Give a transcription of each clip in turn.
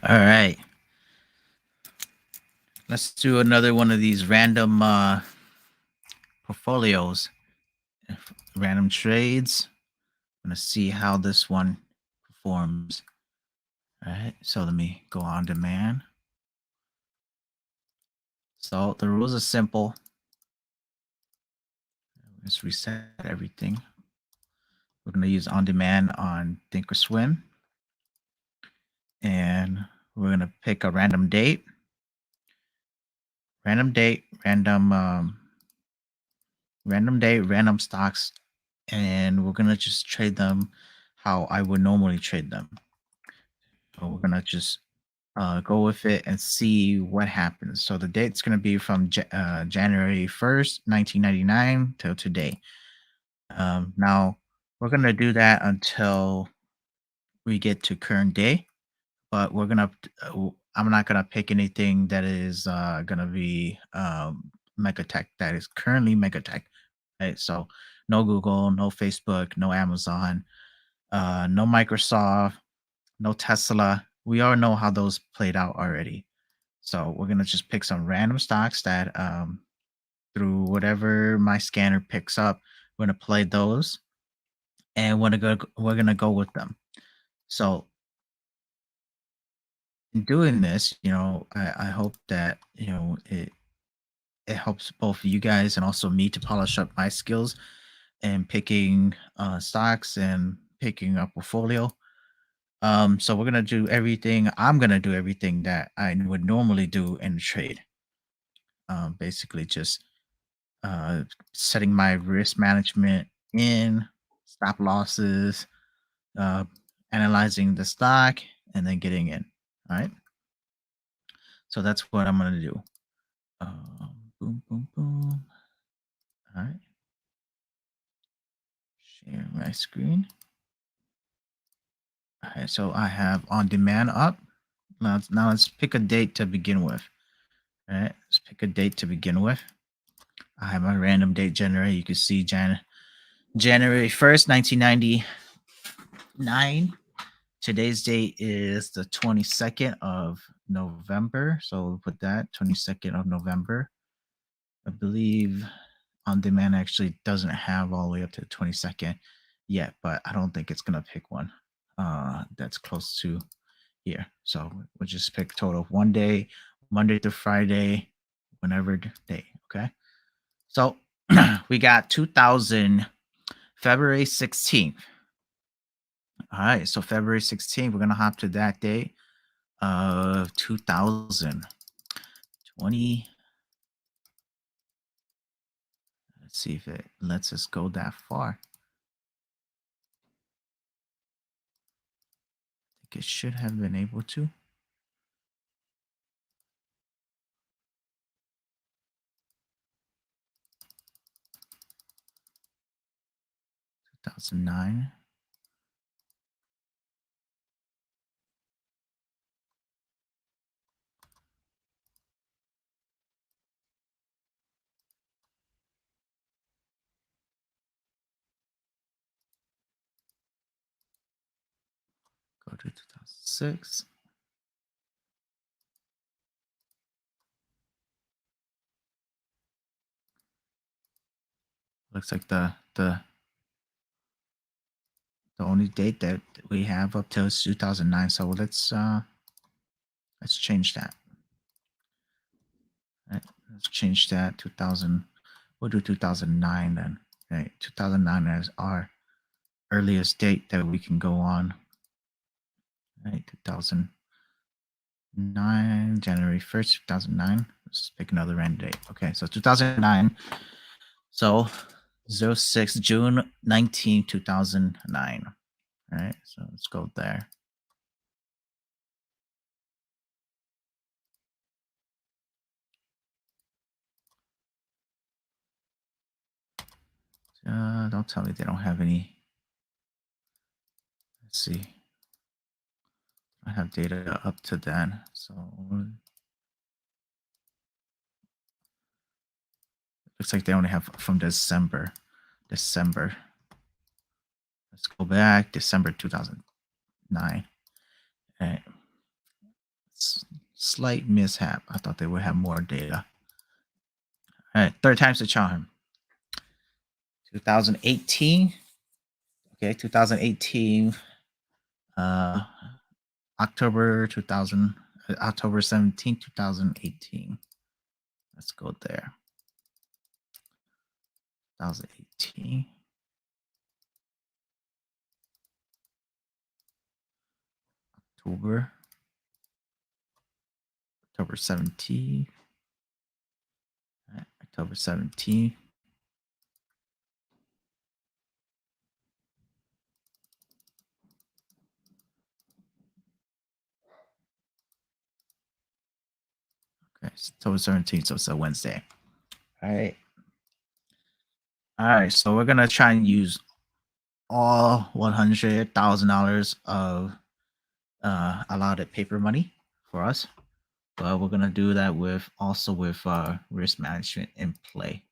All right. Let's do another one of these random portfolios, random trades. I'm going to see how this one performs. All right. So let me go on demand. So the rules are simple. Let's reset everything. We're going to use on demand on Thinkorswim. And we're going to pick a random date. Random date, random date, random stocks, and we're gonna just trade them how I would normally trade them. So we're gonna just go with it and see what happens. So the date's gonna be from January 1st, 1999 till today. Now we're gonna do that until we get to current day, but we're gonna I'm not gonna pick anything that is gonna be Megatech that is currently Megatech. Right? So no Google, no Facebook, no Amazon, no Microsoft, no Tesla. We all know how those played out already. So we're gonna just pick some random stocks that through whatever my scanner picks up, we're gonna play those, and we're gonna go with them. So in doing this, I hope that it helps both you guys and also me to polish up my skills and picking stocks and picking a portfolio. So we're gonna do everything. I'm gonna do everything that I would normally do in a trade. Basically, just uh, setting my risk management in, stop losses, uh, analyzing the stock, and then getting in. All right. So that's what I'm gonna do. Boom, boom, boom. All right. Share my screen. All right. So I have on demand up. Now let's pick a date to begin with. All right. Let's pick a date to begin with. I have my random date generator. You can see January 1st, 1999. Today's date is the 22nd of November. So we'll put that 22nd of November. I believe on demand actually doesn't have all the way up to the 22nd yet, but I don't think it's going to pick one that's close to here. So we'll just pick total of one day, Monday through Friday, whenever day. Okay. So we got 2000 February 16th. All right. So February 16th, we're going to hop to that day of 2020. Let's see if it lets us go that far. I think it should have been able to. 2009. Go to 2006. Looks like the only date that we have up till is 2009. So let's change that. Right, let's change that 2000. We'll do 2009 then. Right, 2009 as our earliest date that we can go on. Right, 2009, January 1st, 2009. Let's pick another random date. Okay, so 2009. So 06 June 19, 2009. All right, so let's go there. Don't tell me they don't have any. Let's see. I have data up to then. So looks like they only have from December. Let's go back December 2009. All right. Slight mishap. I thought they would have more data. All right, third time's the charm. 2018. Okay, 2018. Uh, October 2000. October 17, 2018. Let's go there. 2018. October 17. Right, October 17. Okay, it's October 17th, so it's a Wednesday. All right. All right, so we're gonna try and use all $100,000 of allotted paper money for us, but we're gonna do that with risk management in play.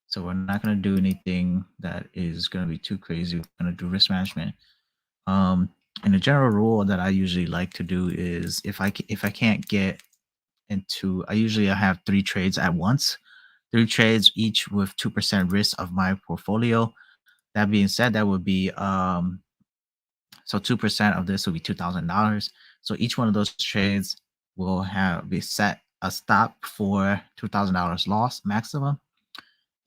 So we're not gonna do anything that is gonna be too crazy. We're gonna do risk management. And the general rule that I usually like to do is if I can't get into, I have 3 trades at once, 3 trades each with 2% risk of my portfolio. That being said, that would be so 2% of this will be $2,000. So each one of those trades will be set a stop for $2,000 loss maximum.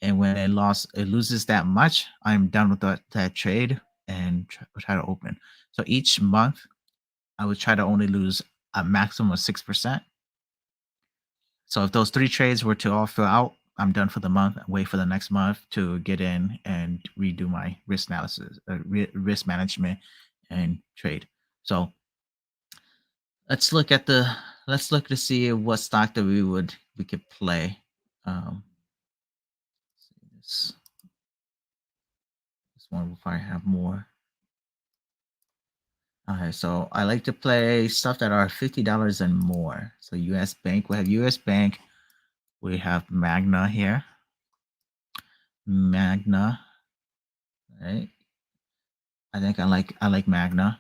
And when it loses that much, I'm done with that trade and try to open. So each month, I would try to only lose a maximum of 6%. So if those 3 trades were to all fill out, I'm done for the month. Wait for the next month to get in and redo my risk analysis, risk management, and trade. So let's look to see what stock that we could play. This one will probably have more. All right, so I like to play stuff that are $50 and more. So U.S. Bank, we have U.S. Bank. We have Magna here. Magna, right? I think I like Magna.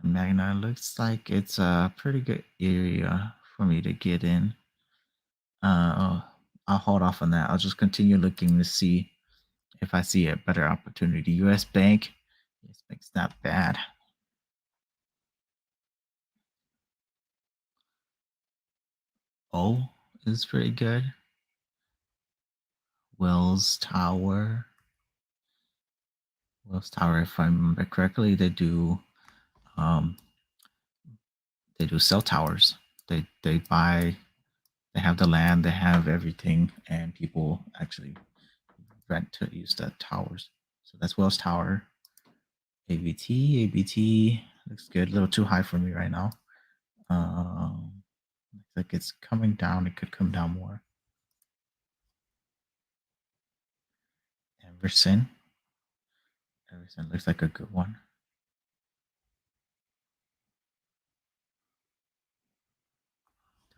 Magna looks like it's a pretty good area for me to get in. I'll hold off on that. I'll just continue looking to see if I see a better opportunity. U.S. Bank. U.S. Bank's not bad. O is pretty good. Wells Tower. Wells Tower, if I remember correctly, they do cell towers. They have the land, they have everything, and people actually rent to use the towers. So that's Wells Tower. ABT looks good. A little too high for me right now. Looks like it's coming down. It could come down more. Everson looks like a good one.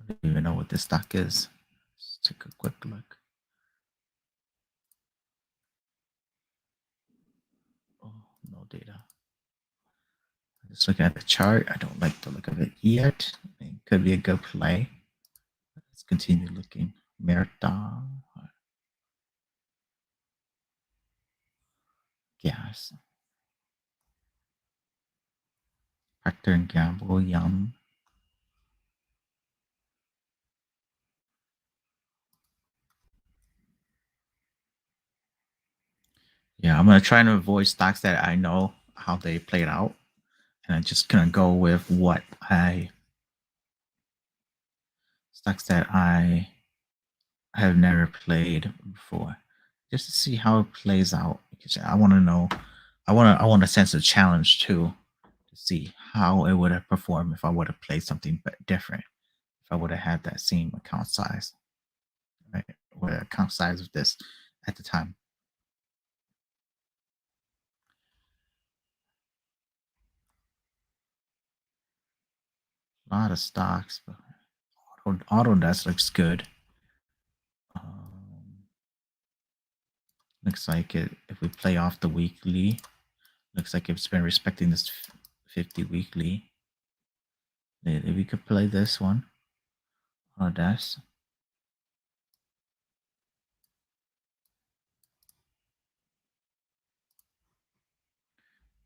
Don't even know what this stock is. Let's take a quick look. Oh, no data. Just looking at the chart. I don't like the look of it yet. It could be a good play. Let's continue looking. Merta. Gas. Procter and Gamble. Yum. Yeah, I'm gonna try to avoid stocks that I know how they played out, and I'm just gonna go with stocks that I have never played before, just to see how it plays out. Because I want to know, I want to sense a challenge too, to see how it would have performed if I would have played something different. If I would have had that same account size, right? What account size of this at the time? A lot of stocks, but Autodesk looks good. Looks like it. If we play off the weekly, Looks like it's been respecting this 50 weekly. Maybe we could play this one. Autodesk.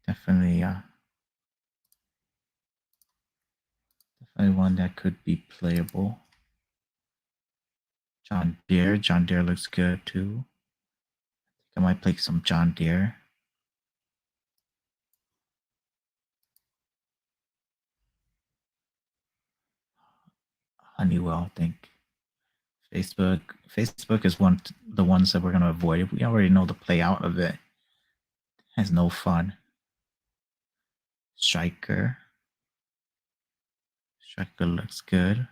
Definitely, definitely one that could be playable. John Deere. John Deere looks good too. I might play some John Deere. Honeywell, I think. Facebook. Facebook is the ones that we're gonna avoid. We already know the playout of it. Has no fun. Striker. Striker looks good.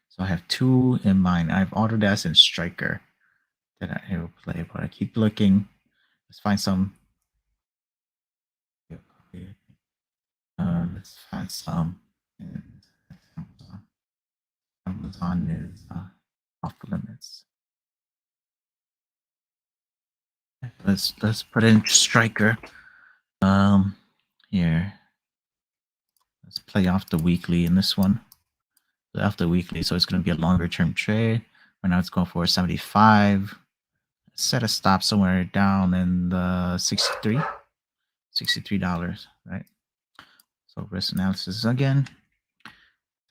So I have two in mind. I have Autodesk and Striker that I will play, but I keep looking. Let's find some. Let's find some. Amazon is off limits. Let's put in Striker. Here. Let's play off the weekly in this one. Off the weekly, so it's going to be a longer term trade. Right now it's going for 75. Set a stop somewhere down in the 63. $63, right? So risk analysis again.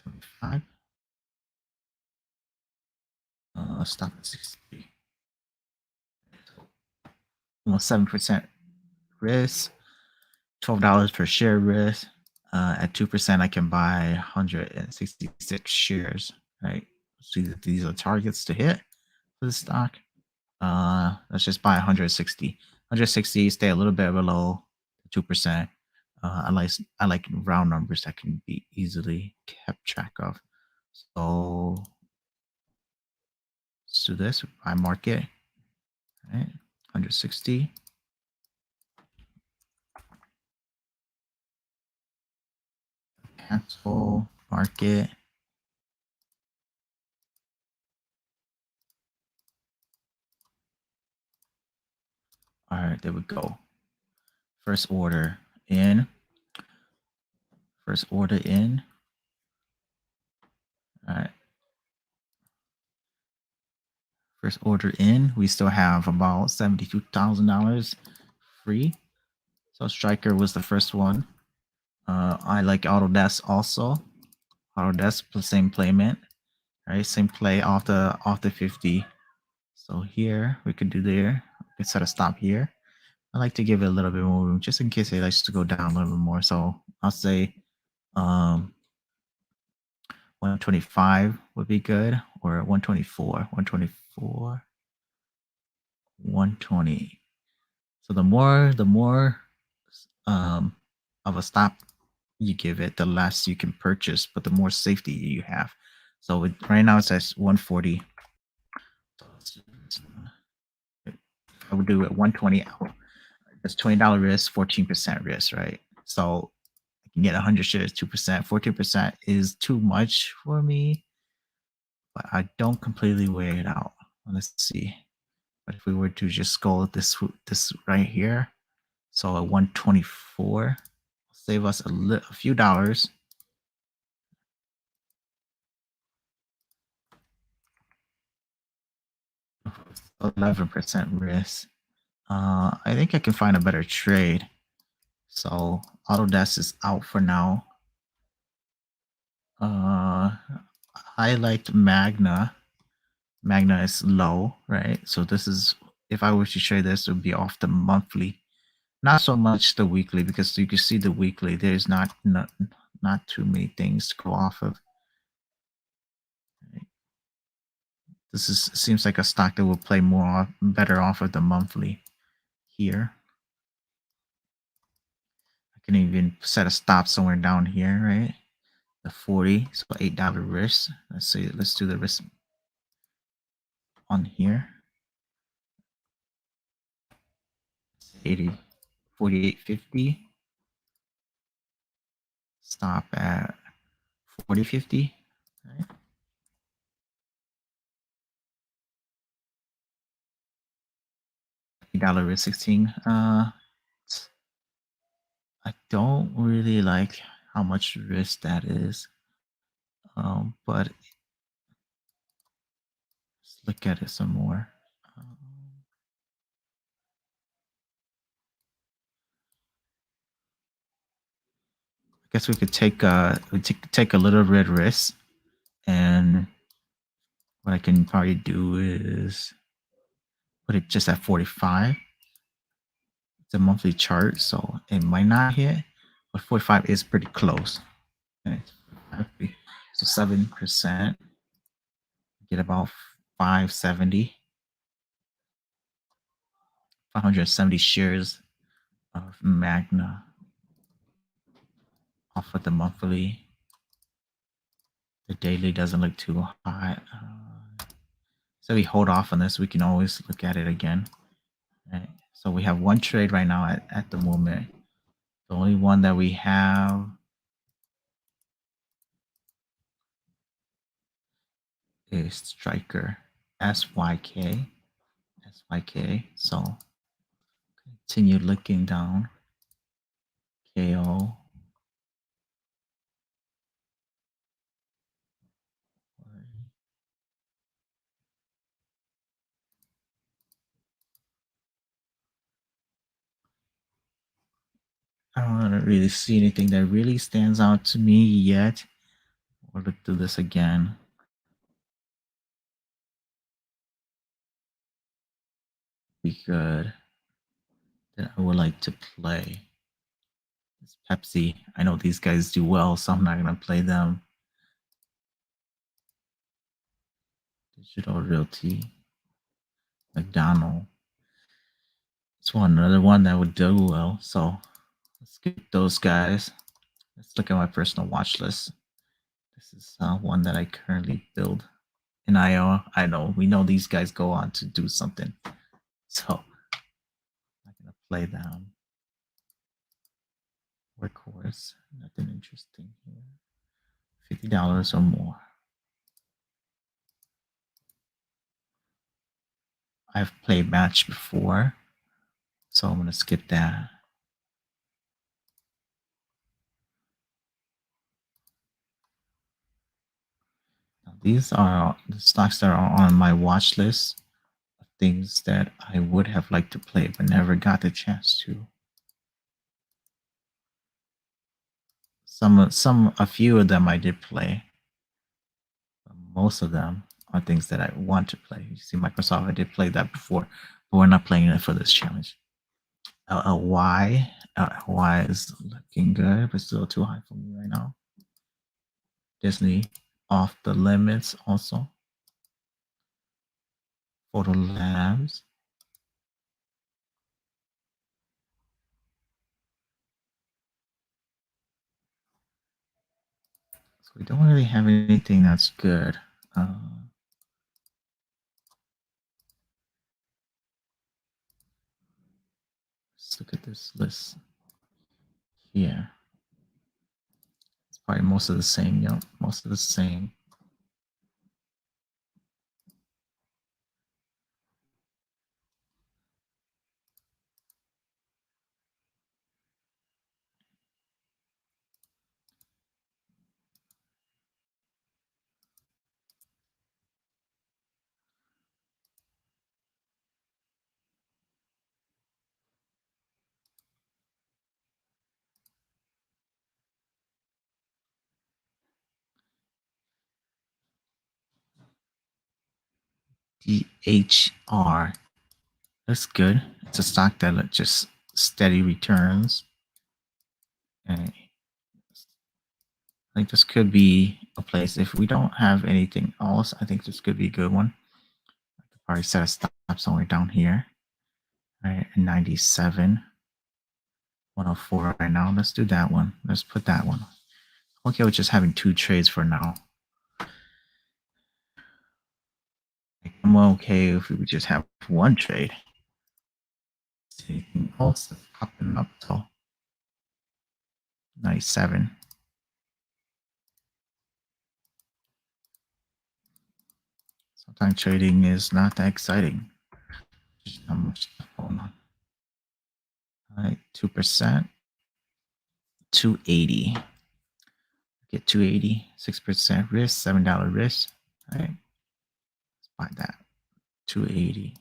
75. Stop at 63. Almost 7% risk. $12 per share risk. At 2%, I can buy 166 shares, right? So these are targets to hit for the stock. Let's just buy 160. 160, stay a little bit below 2%. I like round numbers that can be easily kept track of. So let's do this. Buy market, right? 160. Cancel market. All right, there we go. First order in. First order in. All right. First order in. We still have about $72,000 free. So Striker was the first one. I like Autodesk also. Autodesk, same playment, right? Same play off the 50. So here we could do there. We could set a stop here. I like to give it a little bit more room just in case it likes to go down a little bit more. So I'll say 125 would be good, or 124, 124, 120. So the more of a stop you give it, the less you can purchase, but the more safety you have. So right now it says 140. I would do it 120 out. That's $20 risk, 14% risk, right? So I can get 100 shares, 2%, 14% is too much for me, but I don't completely weigh it out. Let's see. But if we were to just go this right here, so at 124, save us a few dollars. 11% risk. I think I can find a better trade. So Autodesk is out for now. I liked Magna. Magna is low, right? So this is, if I were to trade this, it would be off the monthly, not so much the weekly, because you can see the weekly. There's not too many things to go off of. This seems like a stock that will play better off of the monthly here. I can even set a stop somewhere down here, right? The 40, so $8 risk. Let's see, let's do the risk on here. 80, 48.50. Stop at 40.50. Right? $50 risk 16. I don't really like how much risk that is. But let's look at it some more. Um, I guess we could take a little red risk, and what I can probably do is put it just at 45. It's a monthly chart, so it might not hit, but 45 is pretty close. Okay, so 7%, get about 570, 570 shares of Magna off of the monthly. The daily doesn't look too high. So we hold off on this. We can always look at it again. Right? So we have one trade right now at the moment. The only one that we have is Striker, SYK. SYK. So continue looking down. KO. I don't really see anything that really stands out to me yet. We'll look through this again. Be good. That I would like to play. It's Pepsi. I know these guys do well, so I'm not gonna play them. Digital Realty. McDonald. It's another one that would do well. So let's get those guys. Let's look at my personal watch list. This is one that I currently build in IO. I know we know these guys go on to do something, so I'm not gonna play them. Workhorse, nothing interesting here. $50 or more. I've played match before, so I'm gonna skip that. Now, these are the stocks that are on my watch list of things that I would have liked to play but never got the chance to. A few of them I did play. But most of them are things that I want to play. You see, Microsoft, I did play that before, but we're not playing it for this challenge. LLY, LLY is looking good, but still too high for me right now. Disney, off the limits also. Photo Labs. So we don't really have anything that's good. Let's look at this list here. It's probably most of the same, most of the same. DHR. That's good. It's a stock that just steady returns. And I think this could be a place. If we don't have anything else, I think this could be a good one. I could probably set a stop somewhere down here. All right, 97. 104 right now. Let's do that one. Let's put that one. Okay, with just having two trades for now. I'm okay if we would just have one trade. Anything else that's popping up till 97. Sometimes trading is not that exciting. How much? Hold on. All right, 2%, 280. Get 280, 6% risk, $7 risk. All right, let's buy that. 280.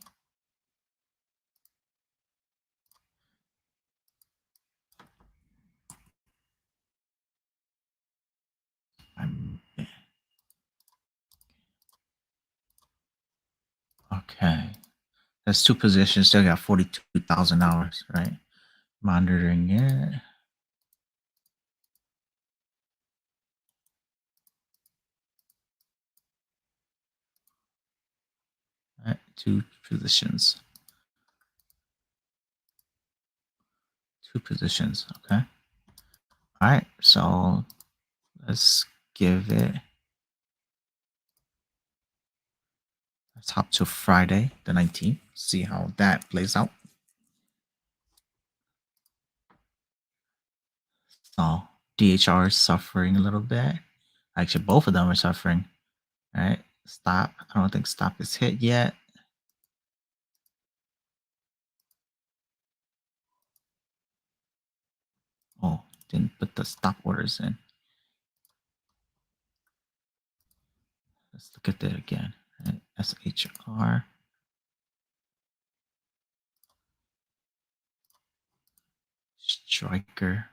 Okay. That's two positions. Still got $42,000, right? Monitoring it. All right, two positions. Two positions. Okay. All right. So let's give it. Let's hop to Friday, the 19th. See how that plays out. So DHR is suffering a little bit. Actually, both of them are suffering. All right. Stop. I don't think stop is hit yet. Oh, didn't put the stop orders in. Let's look at that again. Right? SHR. Striker.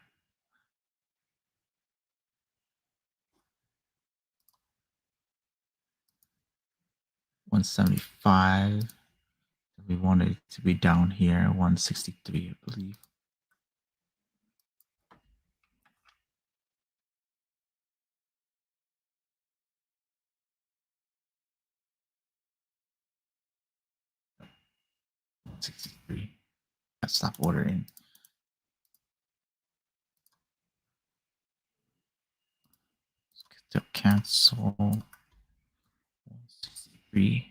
$175. We wanted it to be down here, 163, I believe. $163. Let's stop ordering. Let's get to cancel. 163.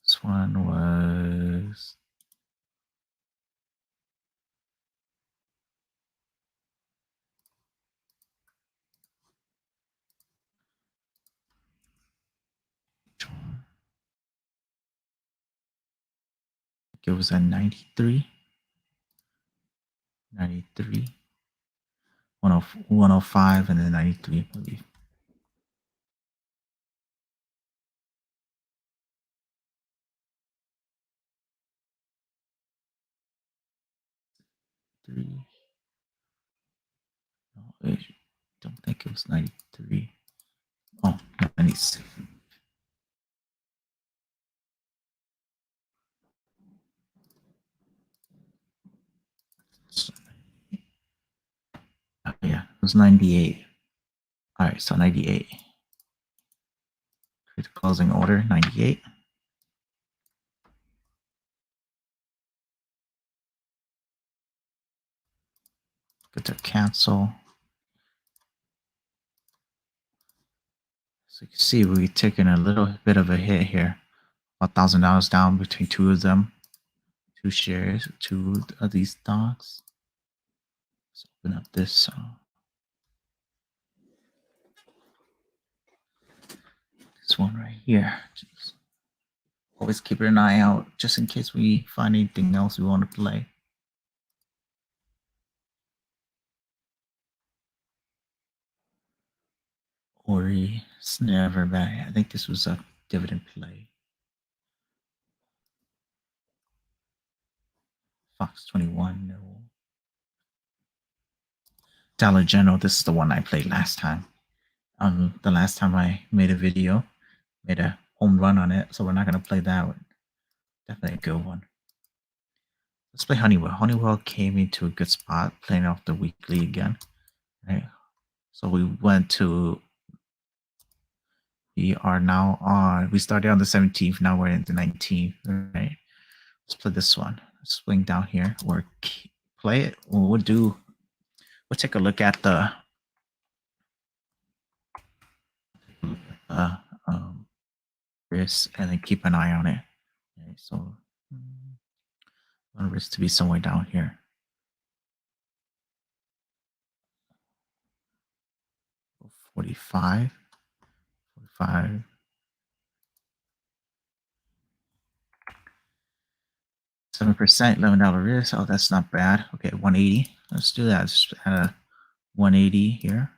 This one was it was at 93. 93. 105 and then 93, I believe. Three. No, I don't think it was 93. Oh, 96. Yeah, it was 98. All right, so 98. Create the closing order, 98. Go to cancel. So you can see we're taking a little bit of a hit here. $1,000 down between two of them. Two shares, two of these stocks. Let's open up this. This one right here. Just always keep an eye out just in case we find anything else we want to play. Ori, it's never bad. I think this was a dividend play. Fox 21, no. Dollar General, this is the one I played last time. The last time I made a video, made a home run on it, so we're not going to play that one. Definitely a good one. Let's play Honeywell. Honeywell came into a good spot, playing off the weekly again. Right. So we went to. We are now on. We started on the 17th. Now we're in the 19th. Right. Let's play this one. Let's swing down here or play it. We'll do. We'll take a look at the. Risk and then keep an eye on it. Okay, so I want risk to be somewhere down here. 45. 45. 7%, $11 risk. Oh, that's not bad. Okay, 180. Let's do that. Let's add a 180 here.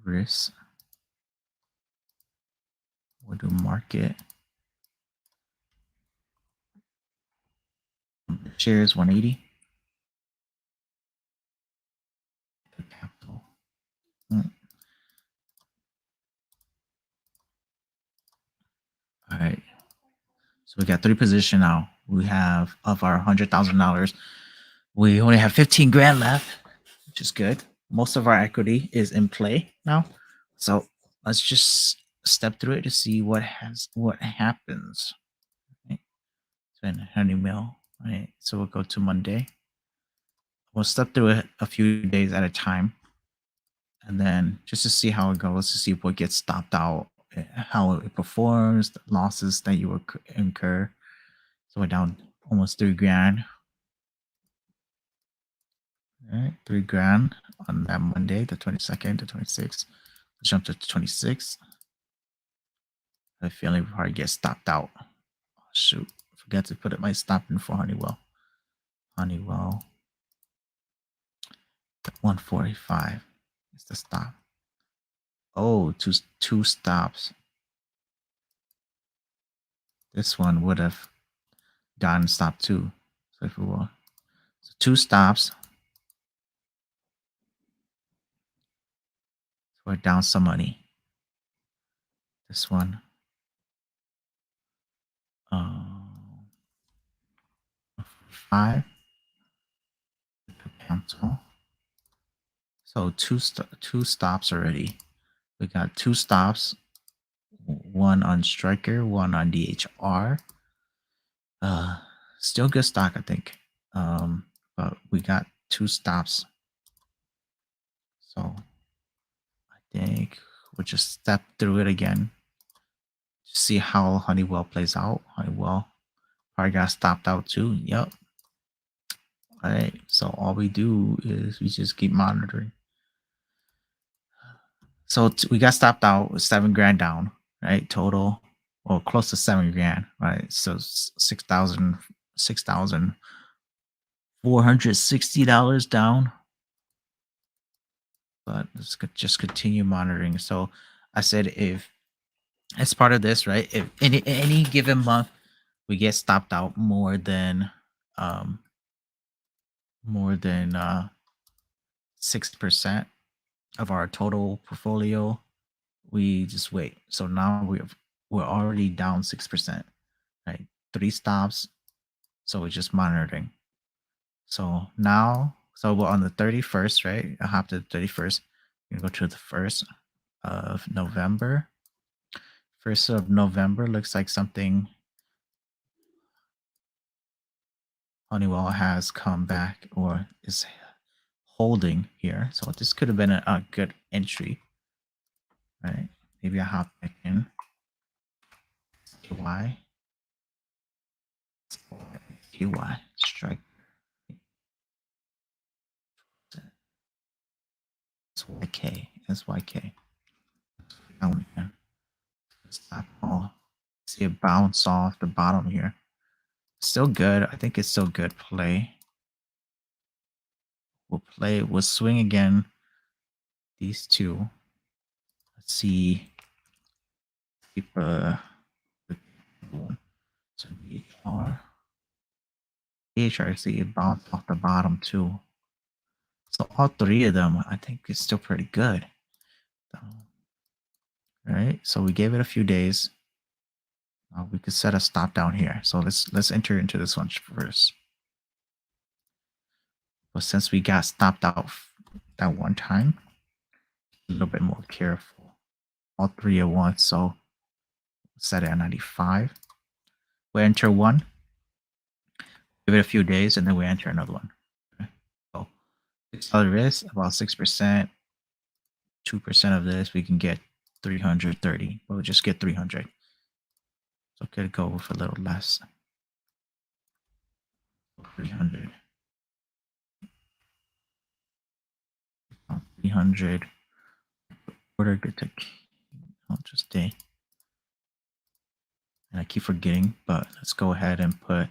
Risk. We'll do market. Shares 180. Capital. All right. So we got 3 position now. We have of our $100,000. We only have 15 grand left, which is good. Most of our equity is in play now. So let's just step through it to see what happens. Right? So in Honeywell, right? So we'll go to Monday. We'll step through it a few days at a time. And then just to see how it goes, to see what gets stopped out, how it performs, the losses that you will incur. So we're down almost 3 grand. All right, 3 grand on that Monday, the 22nd, the 26th. Jump to 26th. I have a feeling we probably get stopped out. Oh, shoot, forgot to put it my stop in for Honeywell. Honeywell, 145 is the stop. Oh, two stops. This one would have gotten stop too. So if we will, so 2 stops. So we're down some money. This one. 5. Cancel. So two stops already. We got 2 stops. One on Striker, one on DHR. Still good stock, I think. But we got 2 stops. So I think we'll just step through it again. See how Honeywell plays out. Honeywell probably got stopped out too. Yep. All right. So all we do is we just keep monitoring. So we got stopped out with 7 grand down, right? Total, or close to 7 grand, right? So $6,460 down. But let's just continue monitoring. So I said, if as part of this, right, if any given month we get stopped out more than 6% of our total portfolio, we just wait. So now we're already down 6%, right? 3 stops. So we're just monitoring. So now, so we're on the 31st, right? I have the 31st. You go to the 1st of November. 1st of November looks like something Honeywell has come back or is holding here. So this could have been a good entry, right? Maybe I hop back in. QY. QY. Strike. SYK. SYK. Down here. Stop all. See it bounce off the bottom here. Still good. I think it's still good play. We'll swing again. These two. Let's see. Keep so DHR. DHR, see it bounce off the bottom too. So all 3 of them, I think it's still pretty good. All right. So we gave it a few days. We could set a stop down here. So let's enter into this one first. But since we got stopped out that one time, a little bit more careful. All 3 at once. So set it at 95. We enter one. Give it a few days, and then we enter another one. Okay. So $6 risk, about 6%. 2% of this, we can get 330. We'll just get 300. So could go with a little less. 300. 300 order good to just day. And I keep forgetting, but let's go ahead and put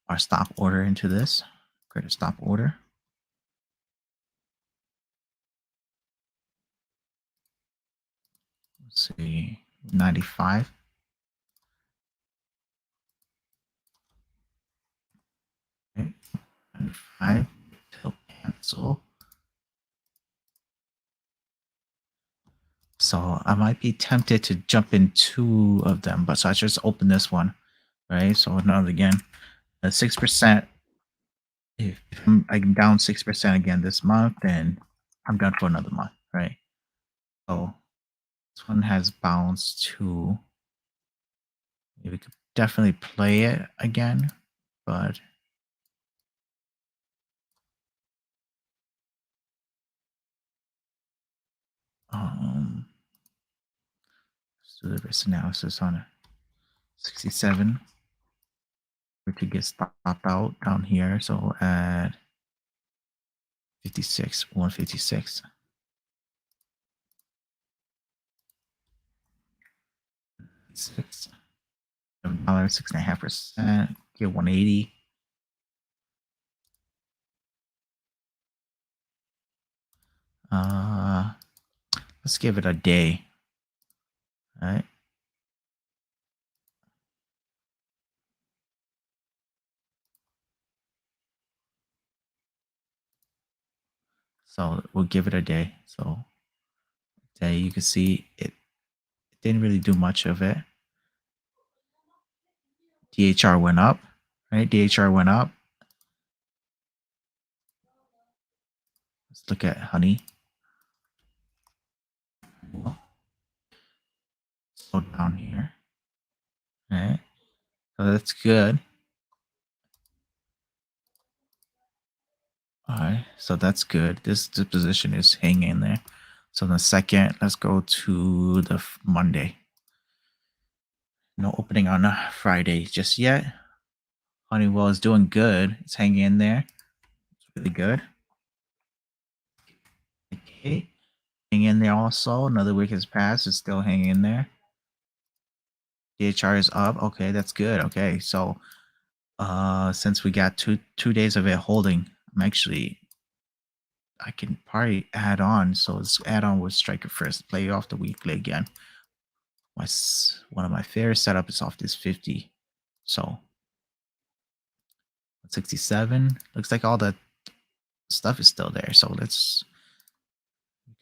our stop order into this. Create a stop order. Let's see, 95. Okay, 95 till cancel. So I might be tempted to jump in two of them, but so I just open this one, right? So another again, 6%. If I'm down 6% again this month, then I'm done for another month, right? So this one has bounce too. Maybe we could definitely play it again, but let's do the risk analysis on 67. We could get stopped out down here. So at 56, 156. $6, $7, 6.5%. Get 180. Let's give it a day. All right. So we'll give it a day. So day, you can see it didn't really do much of it. DHR went up, right? DHR went up. Let's look at honey. Slow down here. All right. So that's good. All right. So that's good. This position is hanging in there. So the second, let's go to the Monday. No opening on a Friday just yet. Honeywell is doing good. It's hanging in there. It's really good. Okay. Hanging in there also. Another week has passed. It's still hanging in there. DHR is up. Okay, that's good. Okay, so since we got two days of it holding, I can probably add on. So let's add on with striker first. Play off the weekly again. One of my favorite setup is off this 50. So 67. Looks like all the stuff is still there. So we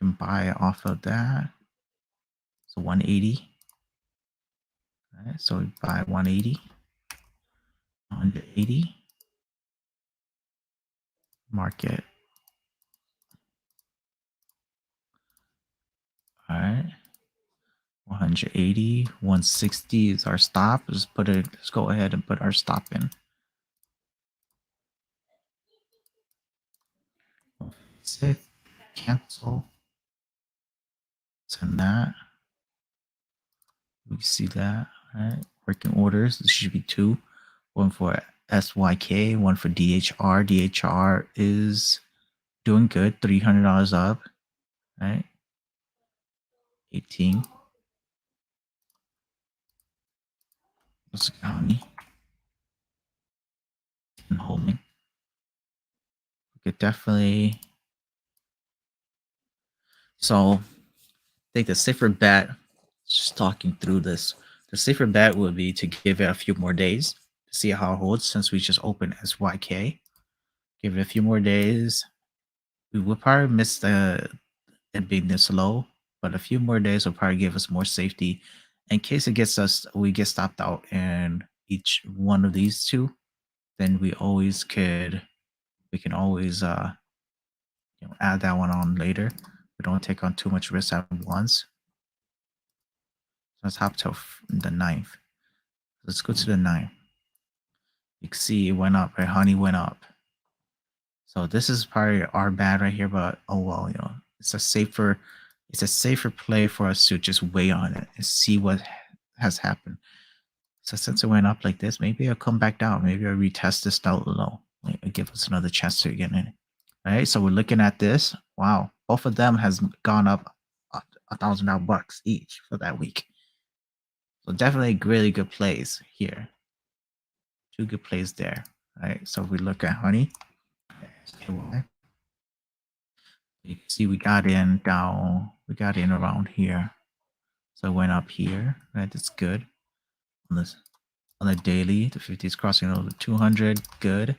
can buy off of that. So 180. All right, so we buy 180. 180. Market. All right. 180, 160 is our stop. Let's go ahead and put our stop in. Six, cancel. Send that. We see that. All right. Working orders. This should be two. One for SYK, one for DHR. DHR is doing good. $300 up. All right. 18. What's the county? And holding. We could definitely. So I think the safer bet, just talking through this, the safer bet would be to give it a few more days to see how it holds since we just opened SYK. Give it a few more days. We will probably miss it being this low, but a few more days will probably give us more safety in case we get stopped out in each one of these two. Then we can always add that one on later. We don't take on too much risk at once. Let's hop to the 9th. Let's go to the 9th. You can see it went up, right? Honey went up. So this is probably our bad right here, but oh well, it's a safer play for us to just wait on it and see what has happened. So since it went up like this, maybe I'll come back down. Maybe I'll retest this down low. Give us another chance to get in. All right, so we're looking at this. Wow. both of them has gone up $1,000 each for that week. So definitely really good plays here. Two good plays there. All right. So if we look at honey, you can see we got in around here. So it went up here, right? That's good. On the daily, the 50 is crossing over the 200. Good.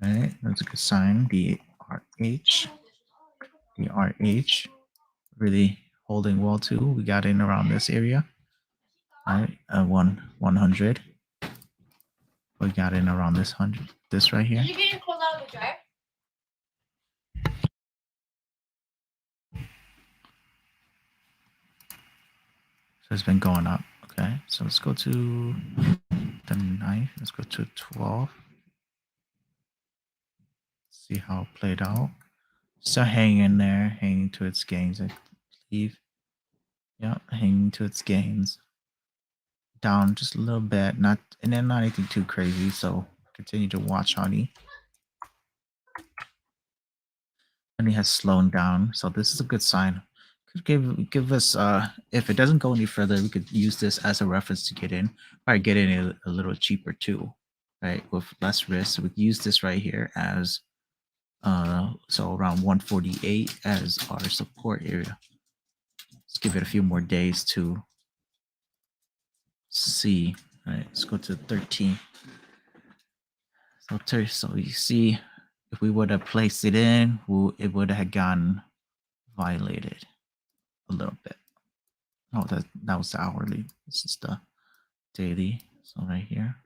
All right, that's a good sign. The RH really holding well too. We got in around this area. All right, 100. We got in around this right here. So it's been going up. Okay, so let's go to the 9th. Let's go to 12. See how it played out. Still hanging in there, hanging to its gains, I believe. Yeah, hanging to its gains. Down just a little bit, not anything too crazy. So continue to watch honey. Honey has slowed down, so this is a good sign. Could give us if it doesn't go any further, we could use this as a reference to get in. Probably get in a little cheaper too, right? With less risk. So we use this right here as so around 148 as our support area. Let's give it a few more days to see. All right, let's go to 13. So you see, if we would have placed it in, it would have gotten violated a little bit. Oh, that was the hourly. This is the daily. So right here,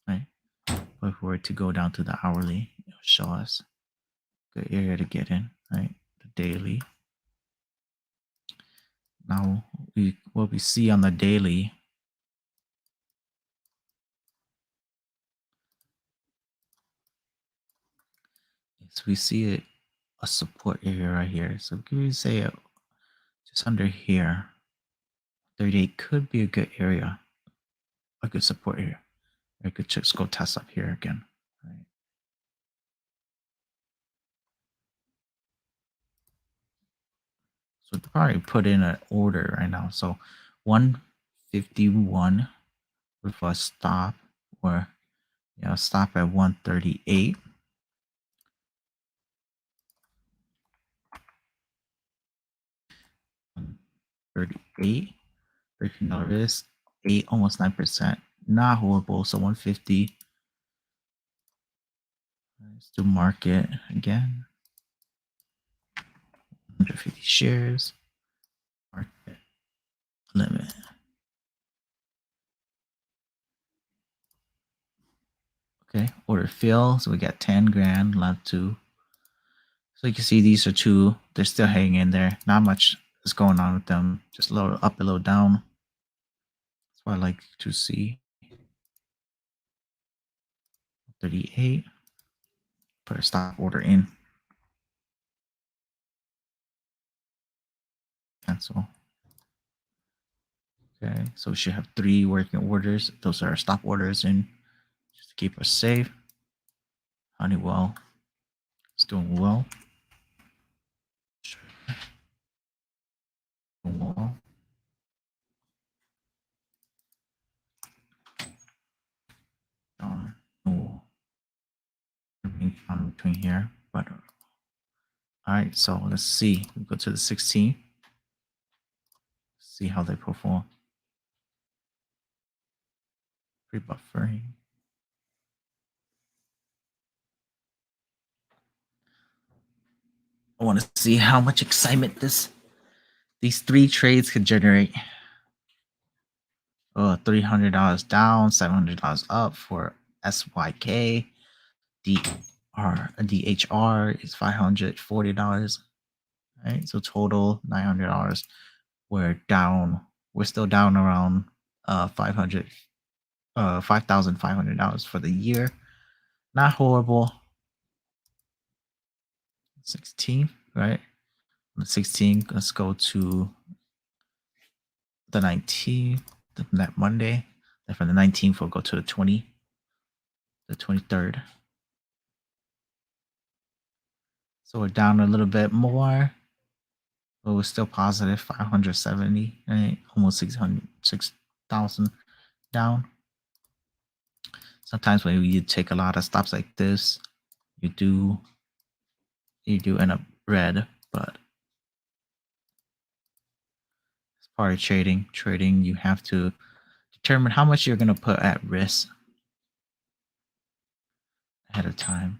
right? But if we were to go down to the hourly, it'll show us good area to get in, right? The daily. Now what we see on the daily is we see a support area right here. So can we say just under here, 38 could be a good area, a good support area. I could just go test up here again. Right. So probably put in an order right now. So 151 with a stop, or stop at 138. $38, $13 risk, 8, almost 9%. Not horrible. So 150. Let's do market again. 150 shares. Market limit. Okay, order fill. So we got 10 grand, lot 2. So you can see these are two. They're still hanging in there. Not much is going on with them. Just a little up, a little down. That's what I like to see. 38. Put a stop order in. Cancel. Okay, so we should have 3 working orders. Those are our stop orders in, just to keep us safe. Honeywell is doing well. Doing well. Between here, but all right. So let's see. We go to the 16. See how they perform. Pre-buffering. I want to see how much excitement these 3 trades could generate. Oh, $300 down, $700 up for SYK. DHR is $540. Right, so total $900. We're still down around $5,500 for the year. Not horrible. 16, right? On the 16th, let's go to the 19th, that Monday. Then from the 19th, we'll go to the 23rd. So we're down a little bit more. but it was still positive 570, right? Almost 6,000 down. Sometimes when you take a lot of stops like this, you do end up red, but it's part of trading. Trading, you have to determine how much you're going to put at risk ahead of time.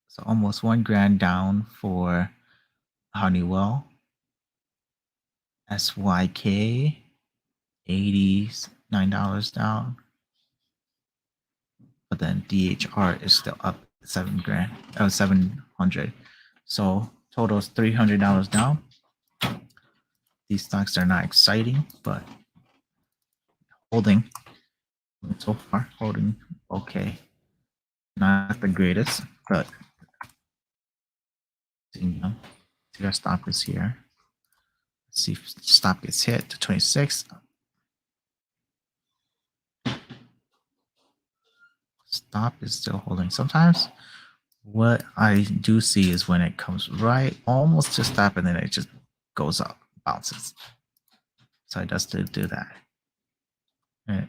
So almost $1,000 down for Honeywell. SYK, $89 down. But then DHR is still up $7,000, 700. So total is $300 down. These stocks are not exciting, but holding so far, holding okay. Not the greatest, but see our stop is here. Let's see if stop gets hit to 26. Stop is still holding. Sometimes what I do see is when it comes right almost to stop and then it just goes up, bounces. So it does do that. It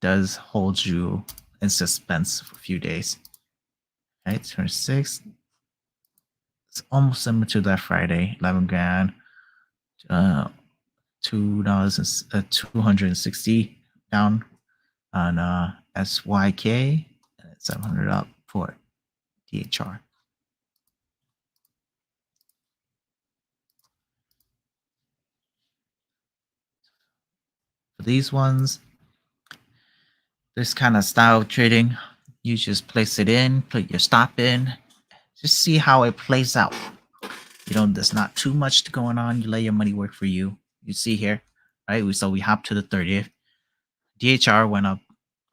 does hold you in suspense for a few days. Right, 26. It's almost similar to that Friday, $11,000. $260 down on SYK, and 700 up for DHR. For these ones, this kind of style of trading, you just place it in, put your stop in, just see how it plays out. You know, there's not too much going on. You let your money work for you. You see here, right? So we hop to the 30th. DHR went up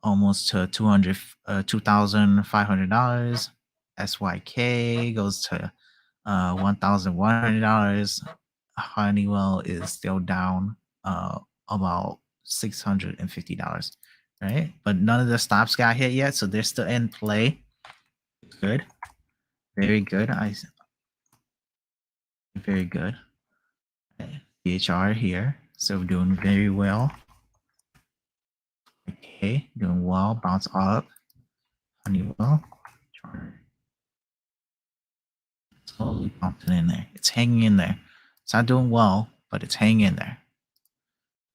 almost to $2,500. SYK goes to $1,100. Honeywell is still down about $650, right? But none of the stops got hit yet, so they're still in play. Good, very good. Very good. DHR here, so we're doing very well. Okay, doing well. Bounce up. Honeywell. Slowly bouncing in there. It's hanging in there. It's not doing well, but it's hanging in there.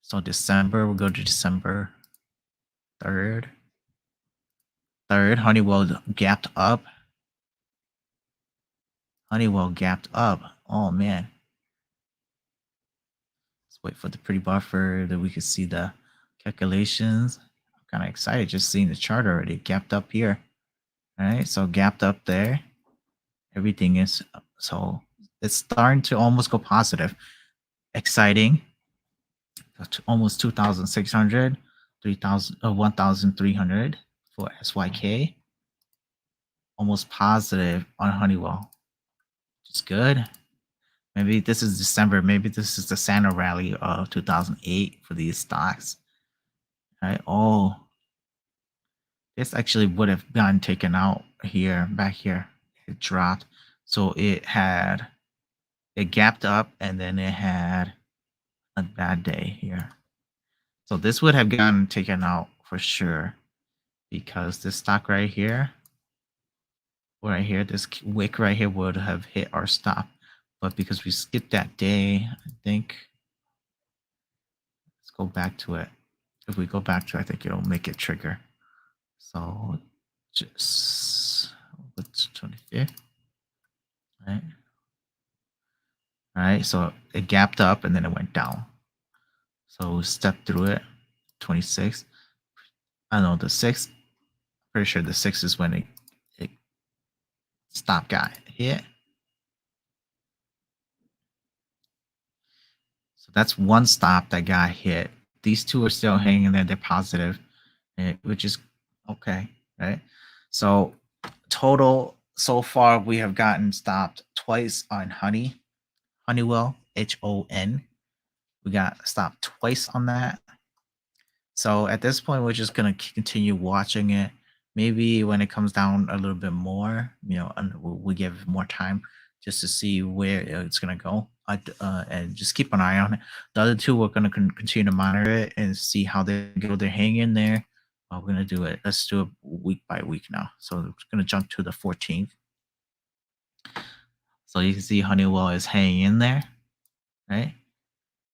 So December, we'll go to December 3rd. Honeywell gapped up. Honeywell gapped up. Oh man. Let's wait for the pretty buffer that we can see the calculations. I'm kind of excited just seeing the chart already. Gapped up here. All right, so gapped up there. Everything is so it's starting to almost go positive. Exciting. Almost 2,600, 3,000, 1,300 for SYK. Almost positive on Honeywell. Which is good. Maybe this is December. Maybe this is the Santa rally of 2008 for these stocks. All right. Oh, this actually would have gotten taken out here, back here. It dropped. So it gapped up and then it had a bad day here. So this would have gotten taken out for sure because this stock right here, this wick right here would have hit our stop. But because we skipped that day, I think, let's go back to it. If we go back to it, I think it'll make it trigger. So just, what's 25th? Right. All right, so it gapped up and then it went down. So we stepped through it, 26. I don't know, the 6th. Pretty sure the 6th is when it stop got hit. So that's one stop that got hit. These two are still hanging there. They're positive, which is okay, right? So total so far we have gotten stopped twice on Honeywell, HON. We got stopped twice on that. So at this point, we're just gonna continue watching it. maybe when it comes down a little bit more, and we give more time just to see where it's gonna go, and just keep an eye on it. The other two, we're gonna continue to monitor it and see how they go. They're hanging in there. We're gonna do it. Let's do it week by week now. So we're gonna jump to the 14th. So you can see Honeywell is hanging in there, right?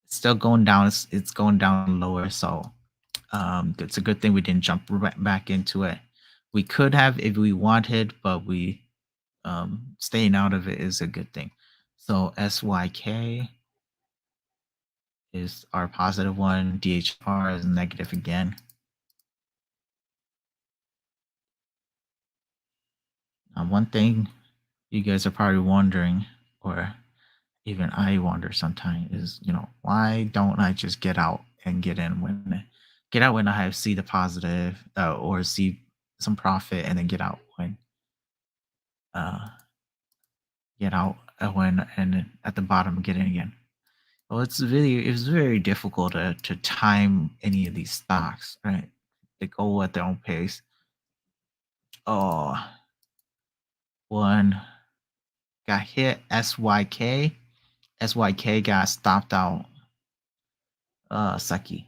It's still going down. It's going down lower. So it's a good thing we didn't jump back into it. We could have if we wanted, but we staying out of it is a good thing. So SYK is our positive one. DHR is negative again. One thing you guys are probably wondering, or even I wonder sometimes, is why don't I just get out and get out when I see the positive, or see some profit, and then uh get out when and at the bottom get in again. Well, it's very difficult to time any of these stocks, right? They go at their own pace. Oh, one got hit. SYK got stopped out. Sucky.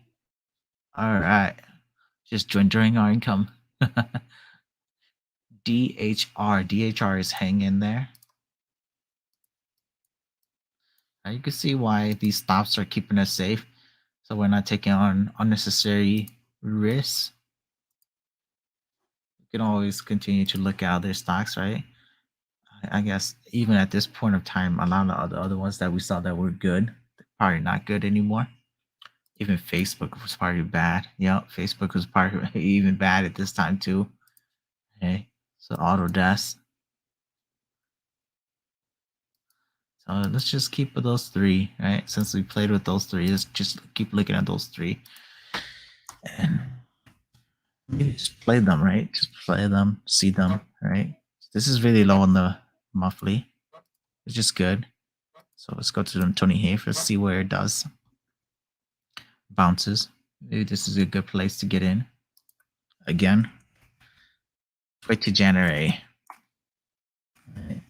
All right, just dwindling our income. DHR is hanging there. Now you can see why these stops are keeping us safe, so we're not taking on unnecessary risks. You can always continue to look at other stocks, right? I guess even at this point of time, a lot of the other ones that we saw that were good, they're probably not good anymore. Even Facebook was probably bad. Yeah, Facebook was probably even bad at this time too. Okay, so Autodesk. So let's just keep with those three, right? Since we played with those three, let's just keep looking at those three and maybe just play them, right? Just play them, see them, right? This is really low on the monthly, which is good. So let's go to the 28th. Let's see where it does. Bounces. Maybe this is a good place to get in. Again, wait to January. Right.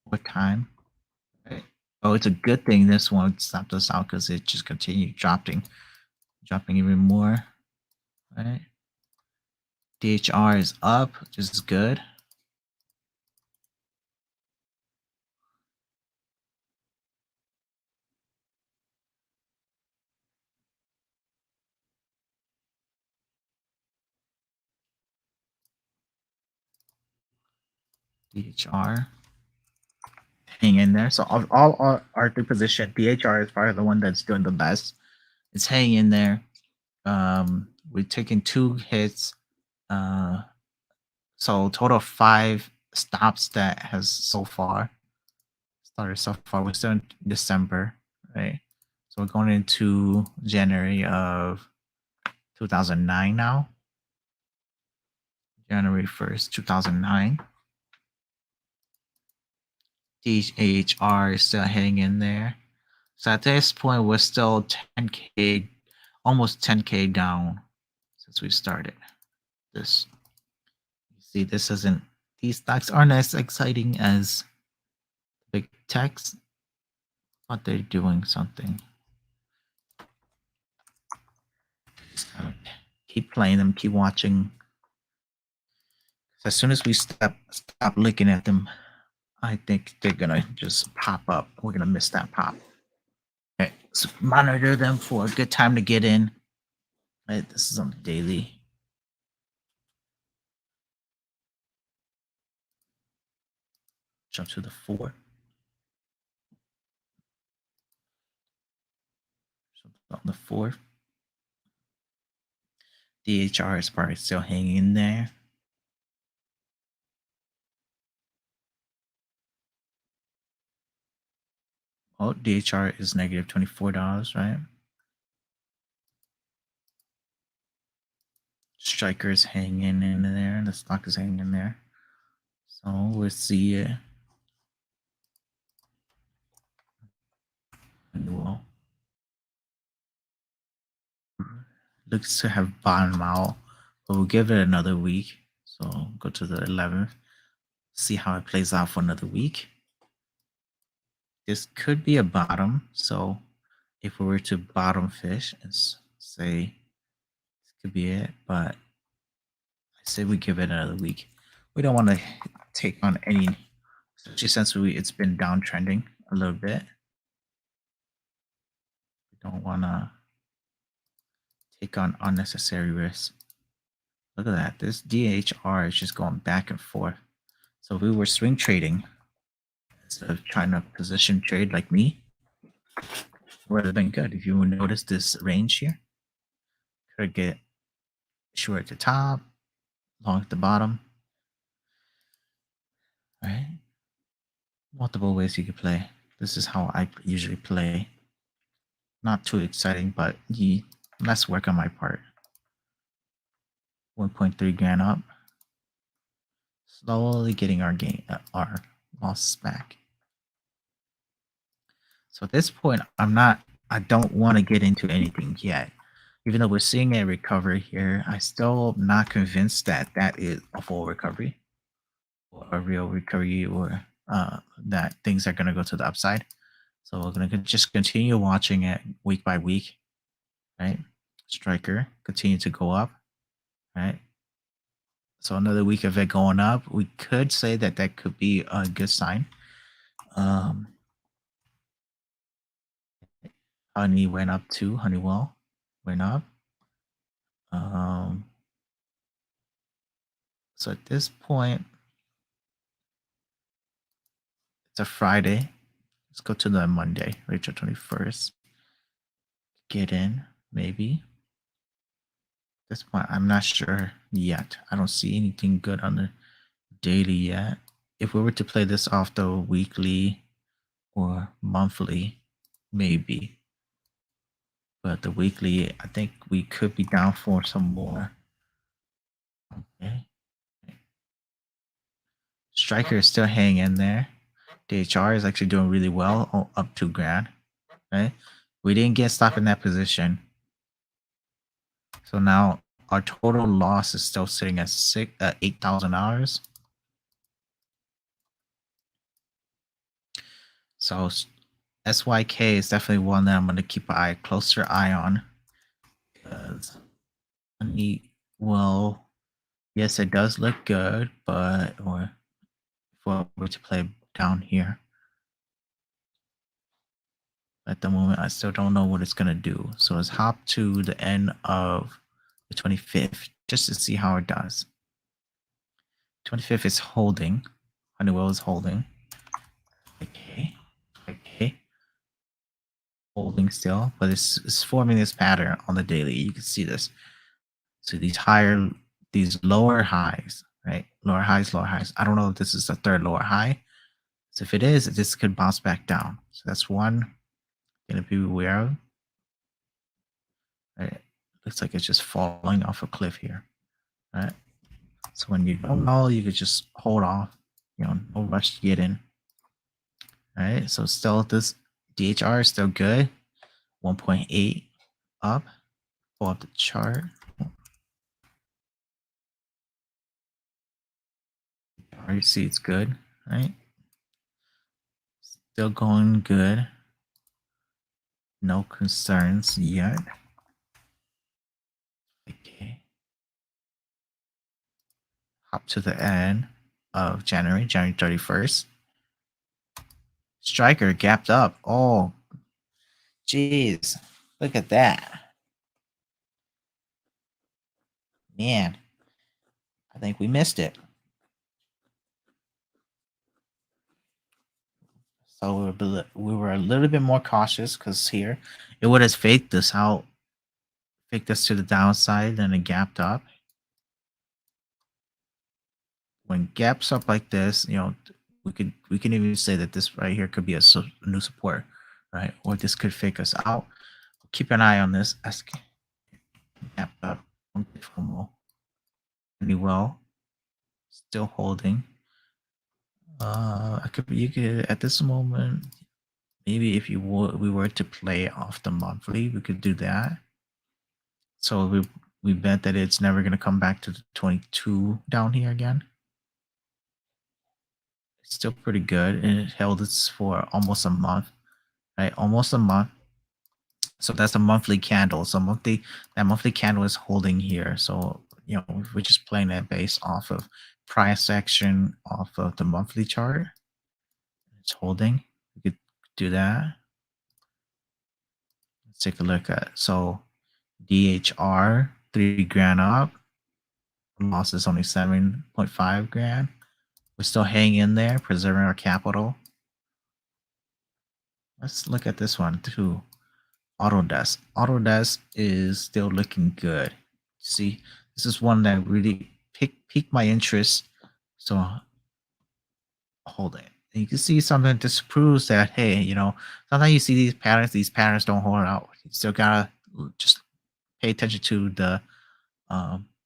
What time? Right. Oh, it's a good thing this one stopped us out because it just continued dropping even more. Right. DHR is up, which is good. DHR hang in there. So all our three position, DHR is probably the one that's doing the best. It's hanging in there. We've taken 2 hits. So total of 5 stops that has so far started so far. We're still in December, right? So we're going into January of 2009 now. January 1st, 2009. DHR is still hanging in there. So at this point, we're still 10K, almost 10K down since we started this. You see, this isn't, these stocks aren't as exciting as big techs, but they're doing something. Just gotta keep playing them, keep watching. As soon as we stop looking at them, I think they're gonna just pop up. We're gonna miss that pop. Okay, so monitor them for a good time to get in. Right, this is on the daily. Jump to the 4. Jump on the 4th. DHR is probably still hanging in there. Oh, DHR is negative $24, right? Striker is hanging in there. The stock is hanging in there. So we'll see it. Well, looks to have bottomed out, but we'll give it another week. So go to the 11th, see how it plays out for another week. This could be a bottom. So if we were to bottom fish and say this could be it, but I say we give it another week. We don't want to take on any, especially since it's been downtrending a little bit. We don't want to take on unnecessary risks. Look at that. This DHR is just going back and forth. So if we were swing trading instead of trying to position trade like me, would have been good. If you would notice this range here, could get short at the top, long at the bottom. All right. Multiple ways you could play. This is how I usually play. Not too exciting, but less work on my part. 1.3 grand up. Slowly getting our our losses back. So at this point, I don't want to get into anything yet. Even though we're seeing a recovery here, I still not convinced that that is a full recovery or a real recovery, or that things are going to go to the upside. So we're going to just continue watching it week by week, right? Striker continue to go up, right? So another week of it going up, we could say that that could be a good sign. Honey went up too. Honeywell went up. So at this point, it's a Friday. Let's go to the Monday, April 21st. Get in, maybe. At this point, I'm not sure yet. I don't see anything good on the daily yet. If we were to play this off the weekly or monthly, maybe. But the weekly, I think we could be down for some more. Okay. Striker is still hanging in there. DHR is actually doing really well, up 2 grand. Right? We didn't get stopped in that position. So now our total loss is still sitting at $8,000. So SYK is definitely one that I'm going to keep a closer eye on. Because well, yes, it does look good, but if we were to play down here, at the moment, I still don't know what it's going to do. So let's hop to the end of the 25th just to see how it does. 25th is holding. Honeywell is holding. Okay. Holding still, but it's forming this pattern on the daily. You can see this. So these lower highs, right? Lower highs, lower highs. I don't know if this is the third lower high. So if it is, this could bounce back down. So that's one thing to be aware of. Right? Looks like it's just falling off a cliff here. Right? So when you don't know, you could just hold off. No rush to get in. All right. So still this DHR is still good. 1.8 up. Pull up the chart. You see it's good, right? Still going good. No concerns yet. Okay. Hop to the end of January 31st. Striker gapped up. Oh, geez. Look at that. Man, I think we missed it. So we were a little bit more cautious because here it would have faked us out, faked us to the downside, and it gapped up. When gaps up like this, we can even say that this right here could be a new support, right? Or this could fake us out. Keep an eye on this. Gap up. Well, still holding. You could at this moment, maybe if we were to play off the monthly, we could do that. So We bet that it's never going to come back to the 22 down here again. It's still pretty good, and it held this for almost a month, right? Almost a month. So that's a monthly candle. So that monthly candle is holding here. So we're just playing that based off of price action off of the monthly chart. It's holding. We could do that. Let's take a look at so DHR 3 grand up. Loss is only 7.5 grand. We're still hanging in there, preserving our capital. Let's look at this one too. Autodesk. Autodesk is still looking good. See, this is one that really piqued my interest. So hold it. And you can see something that disproves that, hey, sometimes you see these patterns don't hold out. You still gotta just pay attention to the